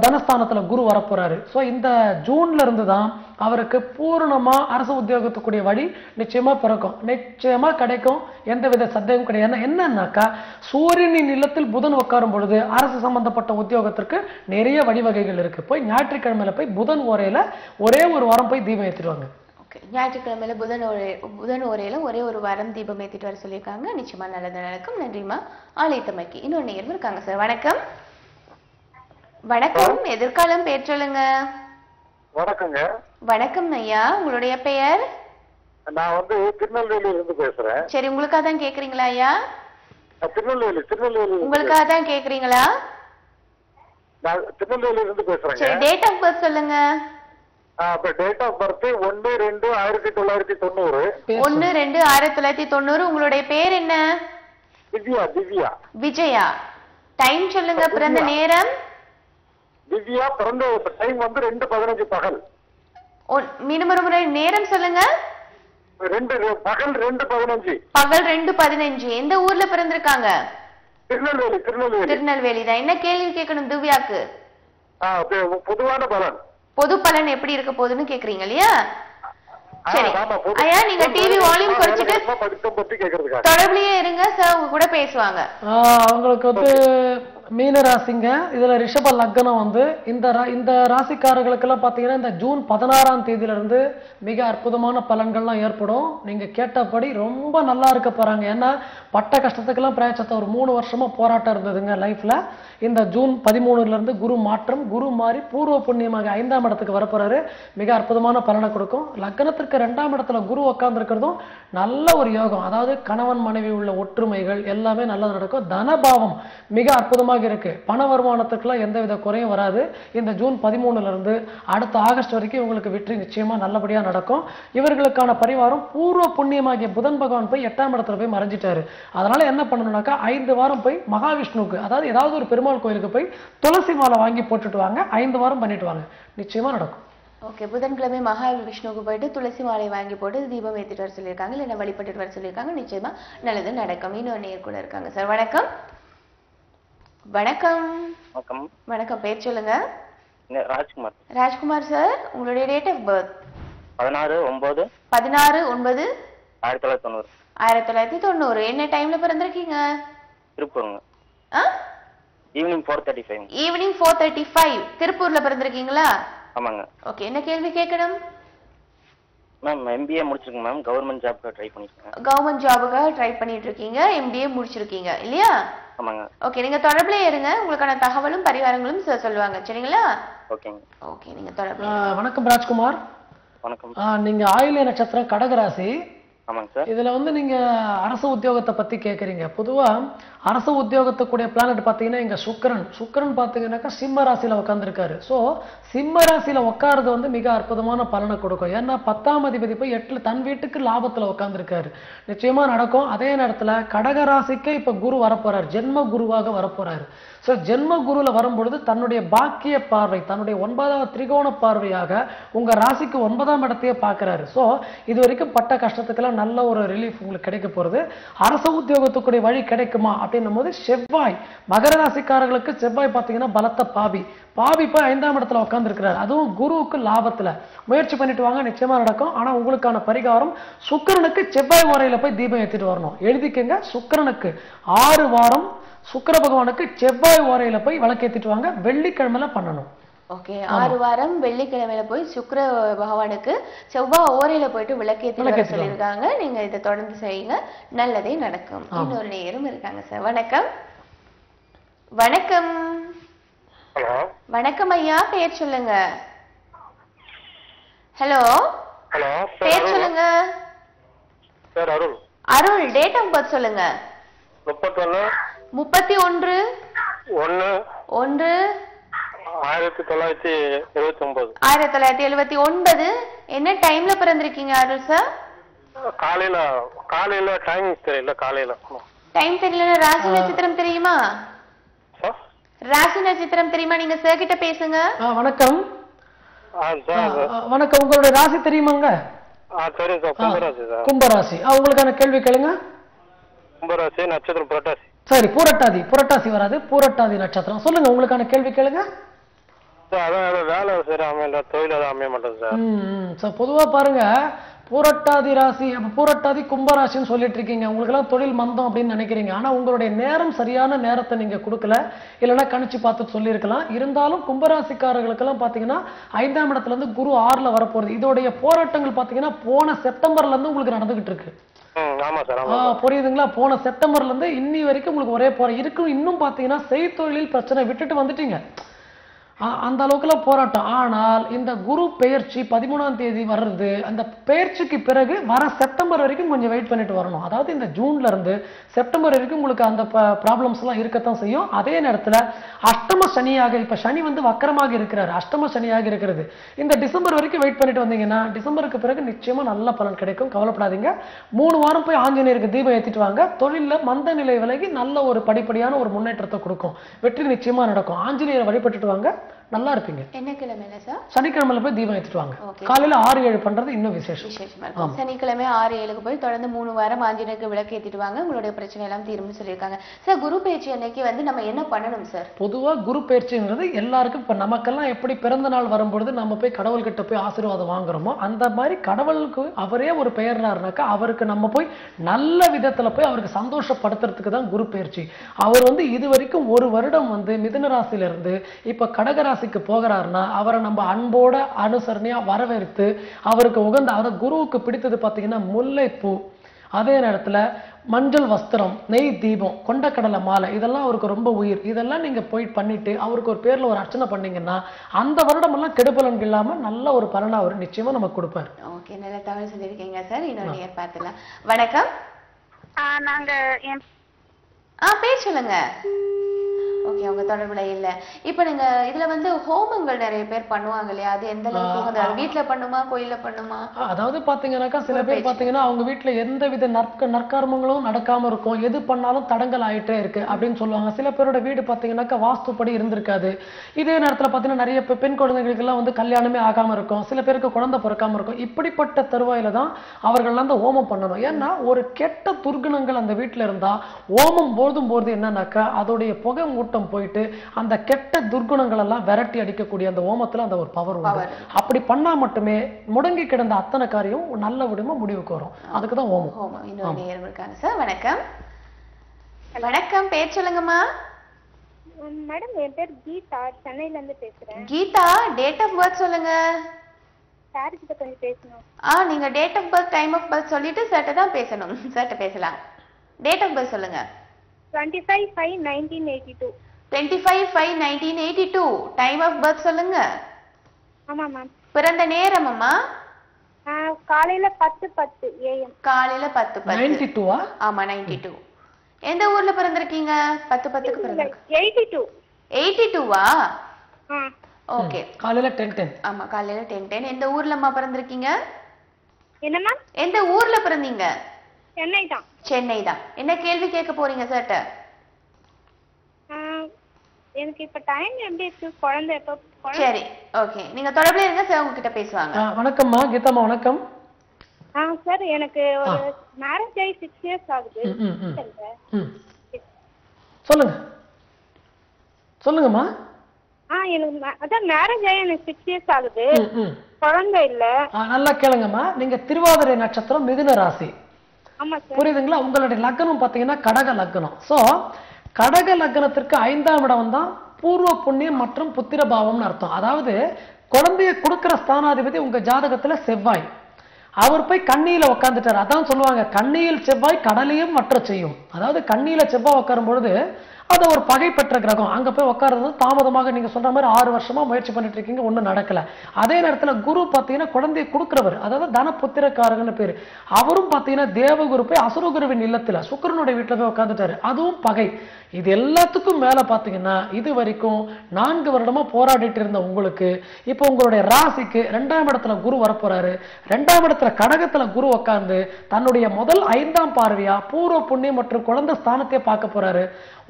தனஸ்தானத்துல குரு வரப்போறாரு. ஸோ இந்த ஜூன்ல இருந்து தான் அவருக்கு பூர்ணமா அரசு உத்தியோகத்துக்குரிய வழி நிச்சயமா பிறக்கும், நிச்சயமா கிடைக்கும், எந்தவித சந்தேகம் கிடையாது. என்னன்னாக்கா சூரியனின் இல்லத்தில் புதன் உட்காரும் பொழுது அரசு சம்பந்தப்பட்ட உத்தியோகத்திற்கு நிறைய வழிவகைகள் இருக்கு. போய் ஞாயிற்றுக்கிழமையில போய் புதன் ஓரையில ஒரே ஒரு வாரம் போய் தீபம் ஏற்றிடுவாங்க. ஞாயிற்றுக்கிழமையில புதன் ஓரையில ஒரே ஒரு வாரம் தீபம் ஏத்திட்டு வர சொல்லியிருக்காங்க. நிச்சயமா நல்லது நடக்கும். நன்றிமா ஆலயத்தமைக்கு. இன்னொரு நேயர் இருக்காங்க சார். வணக்கம். வணக்கம். எதிர்காலம் பேர் சொல்லுங்க. வணக்கங்க. வணக்கம் ஐயா, உங்களுடைய பெயர்? நான் வந்து திருநெல்வேலியில இருந்து பேசுறேன். சரி, உங்களுக்காக தான் கேக்குறீங்களா ஐயா? திருநெல்வேலி உங்களுக்காக தான் கேக்குறீங்களா? நான் திருநெல்வேலியில இருந்து பேசுறேன். சரி, டேட் ஆஃப் பர்த் சொல்லுங்க. Date of birth 1/2/1990. 1/2/1990. உங்களுடைய பேர் என்ன? திவ்யா. விஜயா. டைம் சொல்லுங்க, பிறந்த நேரம்? திவ்யா பிறந்த டைம் வந்து 2:15 பகல். மீண்டும் ஒரு நேரம் சொல்லுங்க. பகல் 2:15. பகல் 2:15. எந்த ஊர்ல பிறந்திருக்காங்க? திருநெல்வேலி தான். என்ன கேள்வி கேட்கணும் திவ்யாக்கு? பொதுவான பலன். பொது பலன் எப்படி இருக்க போகுதுன்னு கேக்குறீங்க இல்லையா? சரி ஐயா, நீங்க டிவி வால்யூம் குறைச்சிட்டு தொடர்புலயே இருங்க சார், உங்க கூட பேசுவாங்க. அவங்களுக்கு வந்து மீன ராசிங்க. இதுல ரிஷப லக்னம் வந்து இந்த ராசிக்காரர்களுக்கெல்லாம் பாத்தீங்கன்னா இந்த ஜூன் 16ஆம் தேதியில இருந்து மிக அற்புதமான பலன்கள்லாம் ஏற்படும். நீங்க கேட்டபடி ரொம்ப நல்லா இருக்க போறாங்க. ஏன்னா பட்ட கஷ்டத்துக்கெல்லாம் பிரயாசத்தை ஒரு 3 வருஷமா போராட்டம் இருந்ததுங்க லைஃப்ல. இந்த ஜூன் 13ல இருந்து குரு மாற்றம், குரு மாறி பூர்வ புண்ணியமாக 5ஆம் இடத்துக்கு வரப்போறாரு. மிக அற்புதமான பலனை கொடுக்கும். லக்னத்திற்கு 2ஆம் இடத்துல குரு உட்கார்ந்து இருக்கிறதும் நல்ல ஒரு யோகம். அதாவது கணவன் மனைவி உள்ள ஒற்றுமைகள் எல்லாமே நல்லது நடக்கும். தனபாவம் மிக அற்புதமாக இருக்கு. பண வருமானத்துக்குலாம் எந்தவித குறையும் வராது. இந்த ஜூன் 13ல இருந்து அடுத்த ஆகஸ்ட் வரைக்கும் உங்களுக்கு வெற்றி நிச்சயமா நல்லபடியா நடக்கும். இவர்களுக்கான பரிவாரம் பூர்வ புண்ணியமாகிய புதன் பகவான் போய் 8ஆம் இடத்துல போய் மறைஞ்சிட்டாரு. அதனால என்ன பண்ணணும்னாக்கா 5 வாரம் போய் மகாவிஷ்ணுவுக்கு, அதாவது ஏதாவது ஒரு பெருமாள் கோயிலுக்கு போய் துளசி மாலை வாங்கி போட்டுட்டு வாங்க. 5 வாரம் பண்ணிட்டு வாங்க, நிச்சயமா நடக்கும். ஓகே, புதன்கிழமை மகாவிஷ்ணுவுக்கு போயிட்டு துளசி மாலை வாங்கி போட்டு தீபம் ஏற்றிட்டு வர சொல்லியிருக்காங்க, இல்லை வழிபட்டுட்டு வர சொல்லியிருக்காங்க. நிச்சயமா நல்லது நடக்கும். இன்னொரு நேர் கூட இருக்காங்க சார். வணக்கம். வணக்கம். வணக்கம். பேர் சொல்லுங்க. ராஜ்குமார். ராஜ்குமார் சார், உங்களுடைய டேட் ஆஃப் பர்த்? 16/9. 16/9. 1990. 1990. என்ன டைம்ல பிறந்திருக்கீங்க? திருப்பூருங்க. ஈவினிங் 4:35. ஈவினிங் 4:35. திருப்பூர்ல பிறந்திருக்கீங்களா? ஆமாங்க. ஓகே, என்ன கேள்வி கேட்கணும்? மேம் MBA முடிச்சிருக்கேன் மேம். கவர்மெண்ட் ஜாப்க்கு ட்ரை பண்ணிருக்கேன். கவர்மெண்ட் ஜாபுக்காக ட்ரை பண்ணிட்டு இருக்கீங்க. MBA முடிச்சிருக்கீங்க இல்லையா? ஆமாங்க. ஓகே, நீங்க தொடர்புல இருங்க. உங்களுக்கான தகவலும் பரிகாரங்களும் சொல்லுவாங்க. சரிங்களா? ஓகேங்க. ஓகே, நீங்க தொடர்புல. வணக்கம் ராஜ்குமார். வணக்கம். நீங்க ஆயில்ய நட்சத்திரம் கடகராசி. ஆமாங்க சார். இதுல வந்து நீங்க அரசு உத்தியோகத்தை பத்தி கேக்குறீங்க. பொதுவா அரசு உத்தியோகத்துக்குரிய பிளானட் பாத்தீங்கன்னா இங்க சுக்கிரன் பாத்தீங்கன்னாக்கா சிம்ம ராசியில உட்கார்ந்துருக்காரு. சோ சிம்ம ராசியில உட்கார்றது வந்து மிக அற்புதமான பலனை கொடுக்கும். ஏன்னா 10ஆம் அதிபதி போய் 8ல தன் வீட்டுக்கு லாபத்துல உட்கார்ந்துருக்காரு. நிச்சயமா நடக்கும். அதே நேரத்துல கடகராசிக்கு இப்ப குரு வரப்போறாரு, ஜென்ம குருவாக வரப்போறாரு. சோ ஜென்ம குருல வரும்பொழுது தன்னுடைய பாக்கிய பார்வை, தன்னுடைய 9வது திரிகோண பார்வையாக உங்க ராசிக்கு 9ஆம் இடத்தையே பாக்குறாரு. சோ இது வரைக்கும் பட்ட கஷ்டத்துக்கெல்லாம் நல்ல ஒரு ரிலீஃப் உங்களுக்கு கிடைக்க போறது. அரசு உத்தியோகத்துக்குரிய வழி கிடைக்குமா அப்படின்னும் போது செவ்வாய், மகர ராசிக்காரர்களுக்கு செவ்வாய் பாத்தீங்கன்னா பலத்த பாவி போய் 5ஆம் இடத்துல உட்கார்ந்து இருக்கிறார். அதுவும் குருவுக்கு லாபத்துல. முயற்சி பண்ணிட்டு வாங்க, நிச்சயமா நடக்கும். ஆனா உங்களுக்கான பரிகாரம் சுக்கிரனுக்கு செவ்வாய் ஓரையில போய் தீபம் ஏத்திட்டு வரணும். எழுதிக்கங்க, சுக்கிரனுக்கு 6 வாரம் சுக்கிர பகவானுக்கு செவ்வாய் ஓரையில போய் விளக்கேத்திட்டு வாங்க. வெள்ளிக்கிழமையில பண்ணணும். ஓகே, 6 வாரம் வெள்ளிக்கிழமையில போய் சுக்கிர பகவானுக்கு செவ்வாய் ஓரையில போயிட்டு விளக்கேத்தி சொல்லியிருக்காங்க. நீங்க இதை தொடர்ந்து செய்யுங்க, நல்லதே நடக்கும். இன்னொரு நேரம் இருக்காங்க சார். வணக்கம். வணக்கம். ஹலோ. வணக்கம் ஐயா, பேர் சொல்லுங்க. ஹலோ. பேர் சொல்லுங்க. Sir Arul. Arul, date of birth சொல்லுங்க. 31 31 1 1979. 1979. என்ன டைம்ல பிறந்திருக்கீங்க அருள் சார்? காலையில டைம் தெரியல. காலையில டைம் தெரியலன்னா ராசி நட்சத்திரம் தெரியுமா? ராசி நட்சத்திரம் தெரியுமா? நீங்க சார் கிட்ட பேசுங்க. வணக்கம். வணக்கம். உங்களுடைய ராசி தெரியுமாங்க? சரி சார், கும்பராசி சார். கும்பராசி. உங்களுக்கான கேள்வி கேளுங்க. கும்பராசி, நட்சத்திரம் புரட்டாசி. சரி, புரட்டாசி வராது, பூரட்டாதி நட்சத்திரம். சொல்லுங்க, உங்களுக்கான கேள்வி கேளுங்க. அதான் வேலை சரி அமையல, தொழில் அதான் அமைய மாட்டேன் சார். பொதுவா பாருங்க, பூரட்டாதி ராசி, பூரட்டாதி கும்பராசின்னு சொல்லிட்டு இருக்கீங்க. உங்களுக்கு எல்லாம் தொழில் மந்தம் அப்படின்னு நினைக்கிறீங்க. ஆனா உங்களுடைய நேரம் சரியான நேரத்தை நீங்க கொடுக்கல, இல்லைன்னா கணிச்சு பார்த்துட்டு சொல்லியிருக்கலாம். இருந்தாலும் கும்பராசிக்காரர்களுக்கு எல்லாம் பாத்தீங்கன்னா 5ஆம் இடத்துல இருந்து குரு 6ல வரப்போகுது. இதோடைய போராட்டங்கள் பாத்தீங்கன்னா போன செப்டம்பர்ல இருந்து உங்களுக்கு நடந்துகிட்டு இருக்கு. புரியுதுங்களா? போன செப்டம்பர்ல இருந்து இன்னி வரைக்கும் உங்களுக்கு ஒரே இருக்கு. இன்னும் பாத்தீங்கன்னா செய்தொழில் பிரச்சனை விட்டுட்டு வந்துட்டீங்க. அந்த அளவுக்குலாம் போராட்டம். ஆனால் இந்த குரு பெயர்ச்சி 13ஆம் தேதி வர்றது, அந்த பெயர்ச்சிக்கு பிறகு வர செப்டம்பர் வரைக்கும் கொஞ்சம் வெயிட் பண்ணிட்டு வரணும். அதாவது இந்த ஜூன்ல இருந்து செப்டம்பர் வரைக்கும் உங்களுக்கு அந்த ப்ராப்ளம்ஸ் எல்லாம் இருக்கத்தான் செய்யும். அதே நேரத்தில் அஷ்டம சனியாக, இப்ப சனி வந்து வக்கரமாக இருக்கிறாரு, அஷ்டம சனியாக இருக்கிறது. இந்த டிசம்பர் வரைக்கும் வெயிட் பண்ணிட்டு வந்தீங்கன்னா டிசம்பருக்கு பிறகு நிச்சயமா நல்ல பலன் கிடைக்கும். கவலைப்படாதீங்க. 3 வாரம் போய் ஆஞ்சநேயருக்கு தீபம் ஏற்றிட்டு வாங்க. தொழில மந்த நிலை விலகி நல்ல ஒரு படிப்படியான ஒரு முன்னேற்றத்தை கொடுக்கும். வெற்றி நிச்சயமா நடக்கும். ஆஞ்சநேயரை வழிபட்டுட்டு வாங்க, நல்லா இருப்பீங்க. என்ன கிழமையில சார்? சனிக்கிழமையில போய் தீபம் ஏற்றிட்டு வாங்க. காலையில 6-7 பண்றது இன்னும் விசேஷம். சனிக்கிழமை 6-7க்கு போய் தொடர்ந்து 3 வாரம் ஆஞ்சநேயருக்கு விளக்கு ஏற்றிட்டு வாங்க, உங்களுடைய பிரச்சனை எல்லாம் தீரும்னு சொல்லியிருக்காங்க. சார், குரு பயிற்சி அன்னைக்கு வந்து நம்ம என்ன பண்ணணும் சார்? பொதுவா குரு பயிற்சிங்கிறது எல்லாருக்கும், இப்ப நமக்கெல்லாம் எப்படி பிறந்த நாள் வரும்பொழுது நம்ம போய் கடவுள்கிட்ட போய் ஆசீர்வாதம் வாங்குறோமோ, அந்த மாதிரி கடவுளுக்கு அவரே ஒரு பெயர்னாருனாக்கா அவருக்கு நம்ம போய் நல்ல விதத்துல போய் அவருக்கு சந்தோஷப்படுத்துறதுக்கு தான் குரு பயிற்சி. அவர் வந்து இது வரைக்கும் 1 வருடம் வந்து மிதுன ராசியில இருந்து இப்ப கடகராசி போகிறாருன்னா அவரை நம்ம அன்போட அனுசரணையா வரவேற்று அவருக்கு உகந்த, அதாவது குருவுக்கு பிடித்தது பாத்தீங்கன்னா முல்லைப்பூ, அதே நேரத்துல மஞ்சள் வஸ்திரம், நெய் தீபம், கொண்டக்கடலை மாலை, இதெல்லாம் அவருக்கு ரொம்ப உயிர். இதெல்லாம் நீங்க போய் பண்ணிட்டு அவருக்கு ஒரு பேர்ல ஒரு அர்ச்சனை பண்ணீங்கன்னா அந்த வருடம் எல்லாம் கெடுபலன் இல்லாம நல்ல ஒரு பலனை அவர் நிச்சயமா நமக்கு கொடுப்பாரு. ஓகே, நல்ல தகவல் சொல்லியிருக்கீங்க சார். இன்னொரு நேர் பார்த்துலாம். வணக்கம். நாங்க பேர் சொல்லுங்க. ஓகே, அவங்க தொடர்புல இல்ல. இப்ப நீங்க இதுல வந்து ஹோமங்கள் நிறைய பேர் பண்ணுவாங்க இல்லையா, அது எந்த அளவுக்கு வீட்டுல பண்ணுமா கோயில்ல பண்ணுமா? அதாவது பாத்தீங்கன்னாக்கா சில பேர் பாத்தீங்கன்னா அவங்க வீட்டுல எந்த வித நற்கர்மங்களும் நடக்காம இருக்கும், எது பண்ணாலும் தடங்கள் ஆயிட்டே இருக்கு அப்படின்னு சொல்லுவாங்க. சில பேரோட வீடு பாத்தீங்கன்னாக்கா வாஸ்துப்படி இருந்திருக்காது. இதே நேரத்துல பாத்தீங்கன்னா நிறைய பெண் குழந்தைகளுக்கு எல்லாம் வந்து கல்யாணமே ஆகாம இருக்கும், சில பேருக்கு குழந்தை பிறக்காம இருக்கும். இப்படிப்பட்ட தருவாயில தான் அவர்கள் அந்த ஹோமம் பண்ணணும். ஏன்னா ஒரு கெட்ட துர்குணங்கள் அந்த வீட்டுல இருந்தா ஹோமம் போது என்னன்னாக்கா அதோடைய புகை மூட்டம் போயிட்டு அந்த கெட்ட துர்குணங்கள் எல்லாம் விரட்டி அடிக்கக்கூடிய அந்த ஹோமத்துல அந்த ஒரு பவர் உண்டு. அப்படி பண்ணா மட்டுமே முடங்கி கிடந்த அத்தனை காரியம் நல்ல விடமா முடிவுக்கு வரும். அதுக்கு தான் ஹோமம். இன்னொரு நேரம் இருக்காங்க சார். வணக்கம். வணக்கம், பேர் சொல்லுங்கம்மா. மேடம், என் பேர் கீதா, சென்னையில இருந்து பேசுறேன். கீதா, டேட் ஆஃப் பர்த் சொல்லுங்க. சார் கிட்ட கொஞ்சம் பேசணும். நீங்க date of birth, time of birth சொல்லிட்டு சார்ட்ட தான் பேசணும். சார்ட்ட பேசலாம். டேட் ஆஃப் பர்த் சொல்லுங்க. 25/5/1982. 25/5/1982. டைம் ஆஃப் பர்த் சொல்லுங்க. ஆமா மேம். பிறந்த நேரம் அம்மா? காலையில 10:10 AM. காலையில 10:10. 92வா? ஆமா, 92. எந்த ஊர்ல பிறந்திருக்கீங்க? 10:10க்கு பிறந்திருக்கீங்க. 82. 82வா? ஓகே. காலையில 10:10. ஆமா, காலையில 10:10. எந்த ஊர்லம்மா பிறந்திருக்கீங்க? என்ன மேம்? எந்த ஊர்ல பிறந்தீங்க? சென்னை தான். சென்னை தான். என்ன கேள்வி கேட்க போறீங்க சார்ட்ட? எனக்கு இப்ப டைம் எப்படி இருக்கு, குழந்தை எப்ப? சரி, ஓகே, நீங்க தொடர்புல இருங்க சார், உங்ககிட்ட பேசுவாங்க. வணக்கம்மா கீதாம்மா. வணக்கம். சார், எனக்கு ஒரு மேரேஜ் ஆகி 6 years ஆகுது. சொல்லுங்க சொல்லுங்கம்மா. எனக்கு அதான் மேரேஜ் ஆகி எனக்கு 6 years ஆகுது, குழந்தை இல்ல. நல்லா கேளுங்கம்மா. நீங்க திருவாதிரை நட்சத்திரம், மிதுன ராசி. ஆமா சார். புரியுதுங்களா? உங்களுடைய லக்னம் பாத்தீங்கன்னா கடக லக்னம். சோ கடக லக்னத்திற்கு 5ஆம் இடம் தான் பூர்வ புண்ணியம் மற்றும் புத்திர பாவம்னு அர்த்தம். அதாவது குழந்தைய கொடுக்கிற ஸ்தானாதிபதி உங்க ஜாதகத்துல செவ்வாய். அவர் போய் கண்ணியில உட்காந்துட்டார். அதான் சொல்லுவாங்க, கண்ணியில் செவ்வாய் கடலையும் மற்ற செய்யும். அதாவது கண்ணியில செவ்வாய் உட்காரும் பொழுது அது ஒரு பகை பெற்ற கிரகம். அங்க போய் உட்கார்றது தாமதமாக, நீங்க சொல்ற மாதிரி 6 வருஷமா முயற்சி பண்ணிட்டு இருக்கீங்க, ஒன்றும் நடக்கல. அதே நேரத்துல குரு பாத்தீங்கன்னா குழந்தையை கொடுக்கிறவர், அதாவது தனபுத்திரக்காரகன்னு பேரு. அவரும் பாத்தீங்கன்னா தேவகுரு போய் அசுரகுருவின் இல்லத்துல சுக்கிரனுடைய வீட்டுல போய் உட்காந்துட்டாரு, அதுவும் பகை. இது எல்லாத்துக்கும் மேல பாத்தீங்கன்னா இது வரைக்கும் 4 வருடமா போராடிட்டு இருந்த உங்களுக்கு இப்போ உங்களுடைய ராசிக்கு 2ஆம் இடத்துல குரு வரப்போறாரு. 2ஆம் இடத்துல கடகத்துல குரு உட்கார்ந்து தன்னுடைய முதல் 5ஆம் பார்வையா பூர்வ புண்ணியம் மற்றும் குழந்தை ஸ்தானத்தை பார்க்க போறாரு.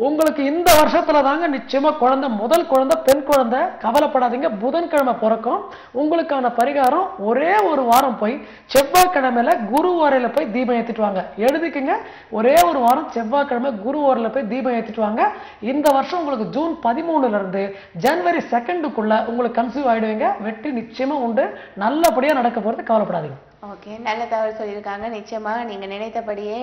உங்களுக்கு உங்களுக்கு இந்த வருஷத்துல தாங்க நிச்சயமா குழந்தை, முதல் குழந்தை பெண் குழந்தை. கவலைப்படாதீங்க, புதன்கிழமை பிறக்கும். உங்களுக்கான பரிகாரம் ஒரே ஒரு வாரம் போய் செவ்வாய்க்கிழமையில குரு ஓரையில போய் தீபம் ஏத்திட்டு வாங்க. எழுதிக்குங்க, ஒரே ஒரு வாரம் செவ்வாய்க்கிழமை குரு ஓரையில போய் தீபம் ஏத்திட்டு வாங்க. இந்த வருஷம் உங்களுக்கு ஜூன் 13 இருந்து ஜனவரி 2க்குள்ள உங்களுக்கு கன்சீவ் ஆயிடுவீங்க. வெற்றி நிச்சயமா உண்டு, நல்லபடியா நடக்க போறது, கவலைப்படாதீங்க. ஓகே, நல்ல தகவல் சொல்லியிருக்காங்க. நிச்சயமா நீங்க நினைத்தபடியே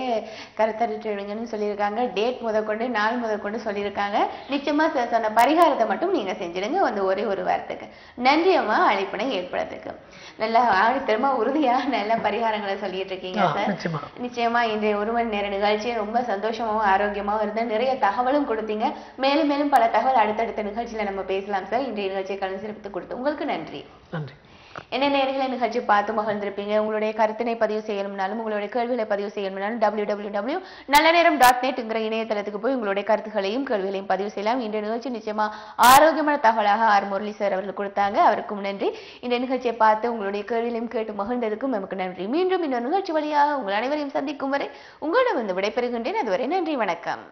கருத்தரிட்டுவீங்கன்னு சொல்லியிருக்காங்க. டேட் முதற்கொண்டு நாள் முதற்கொண்டு சொல்லியிருக்காங்க. நிச்சயமா சொன்ன பரிகாரத்தை மட்டும் நீங்க செஞ்சிடுங்க வந்து ஒரே ஒரு வாரத்துக்கு. நன்றி அம்மா அழைப்பினை ஏற்படுறதுக்கு. நல்லா ஆணித்தரமா உறுதியா நல்ல பரிகாரங்களை சொல்லிட்டு இருக்கீங்க சார். நிச்சயமா இன்றைய 1 மணி நேர நிகழ்ச்சியை ரொம்ப சந்தோஷமாவும் ஆரோக்கியமாவும் இருந்த நிறைய தகவலும் கொடுத்தீங்க. மேலும் மேலும் பல தகவல் அடுத்தடுத்த நிகழ்ச்சியில நம்ம பேசலாம் சார். இன்றைய நிகழ்ச்சியை கலந்து சிறப்பித்து கொடுத்து உங்களுக்கு நன்றி. நன்றி. என்ன நேர்களை நிகழ்ச்சி பார்த்து மகிழ்ந்திருப்பீங்க. உங்களுடைய கருத்தினை பதிவு செய்யணும்னாலும் உங்களுடைய கேள்விகளை பதிவு செய்யணும்னாலும் www.nallaneram.net இணையதளத்துக்கு போய் உங்களுடைய கருத்துக்களையும் கேள்விகளையும் பதிவு செய்யலாம். இந்த நிகழ்ச்சி நிச்சயமா ஆரோக்கியமான தகவலாக ஆர் முரளி சார் அவர்கள் கொடுத்தாங்க. அவருக்கும் நன்றி. இந்த நிகழ்ச்சியை பார்த்து உங்களுடைய கேள்விகளையும் கேட்டு மகிழ்ந்ததுக்கும் நமக்கு நன்றி. மீண்டும் இந்த நிகழ்ச்சி வழியாக உங்கள் அனைவரையும் சந்திக்கும் வரை உங்களிடம் வந்து விடைபெறுகின்றேன். அதுவரை நன்றி, வணக்கம்.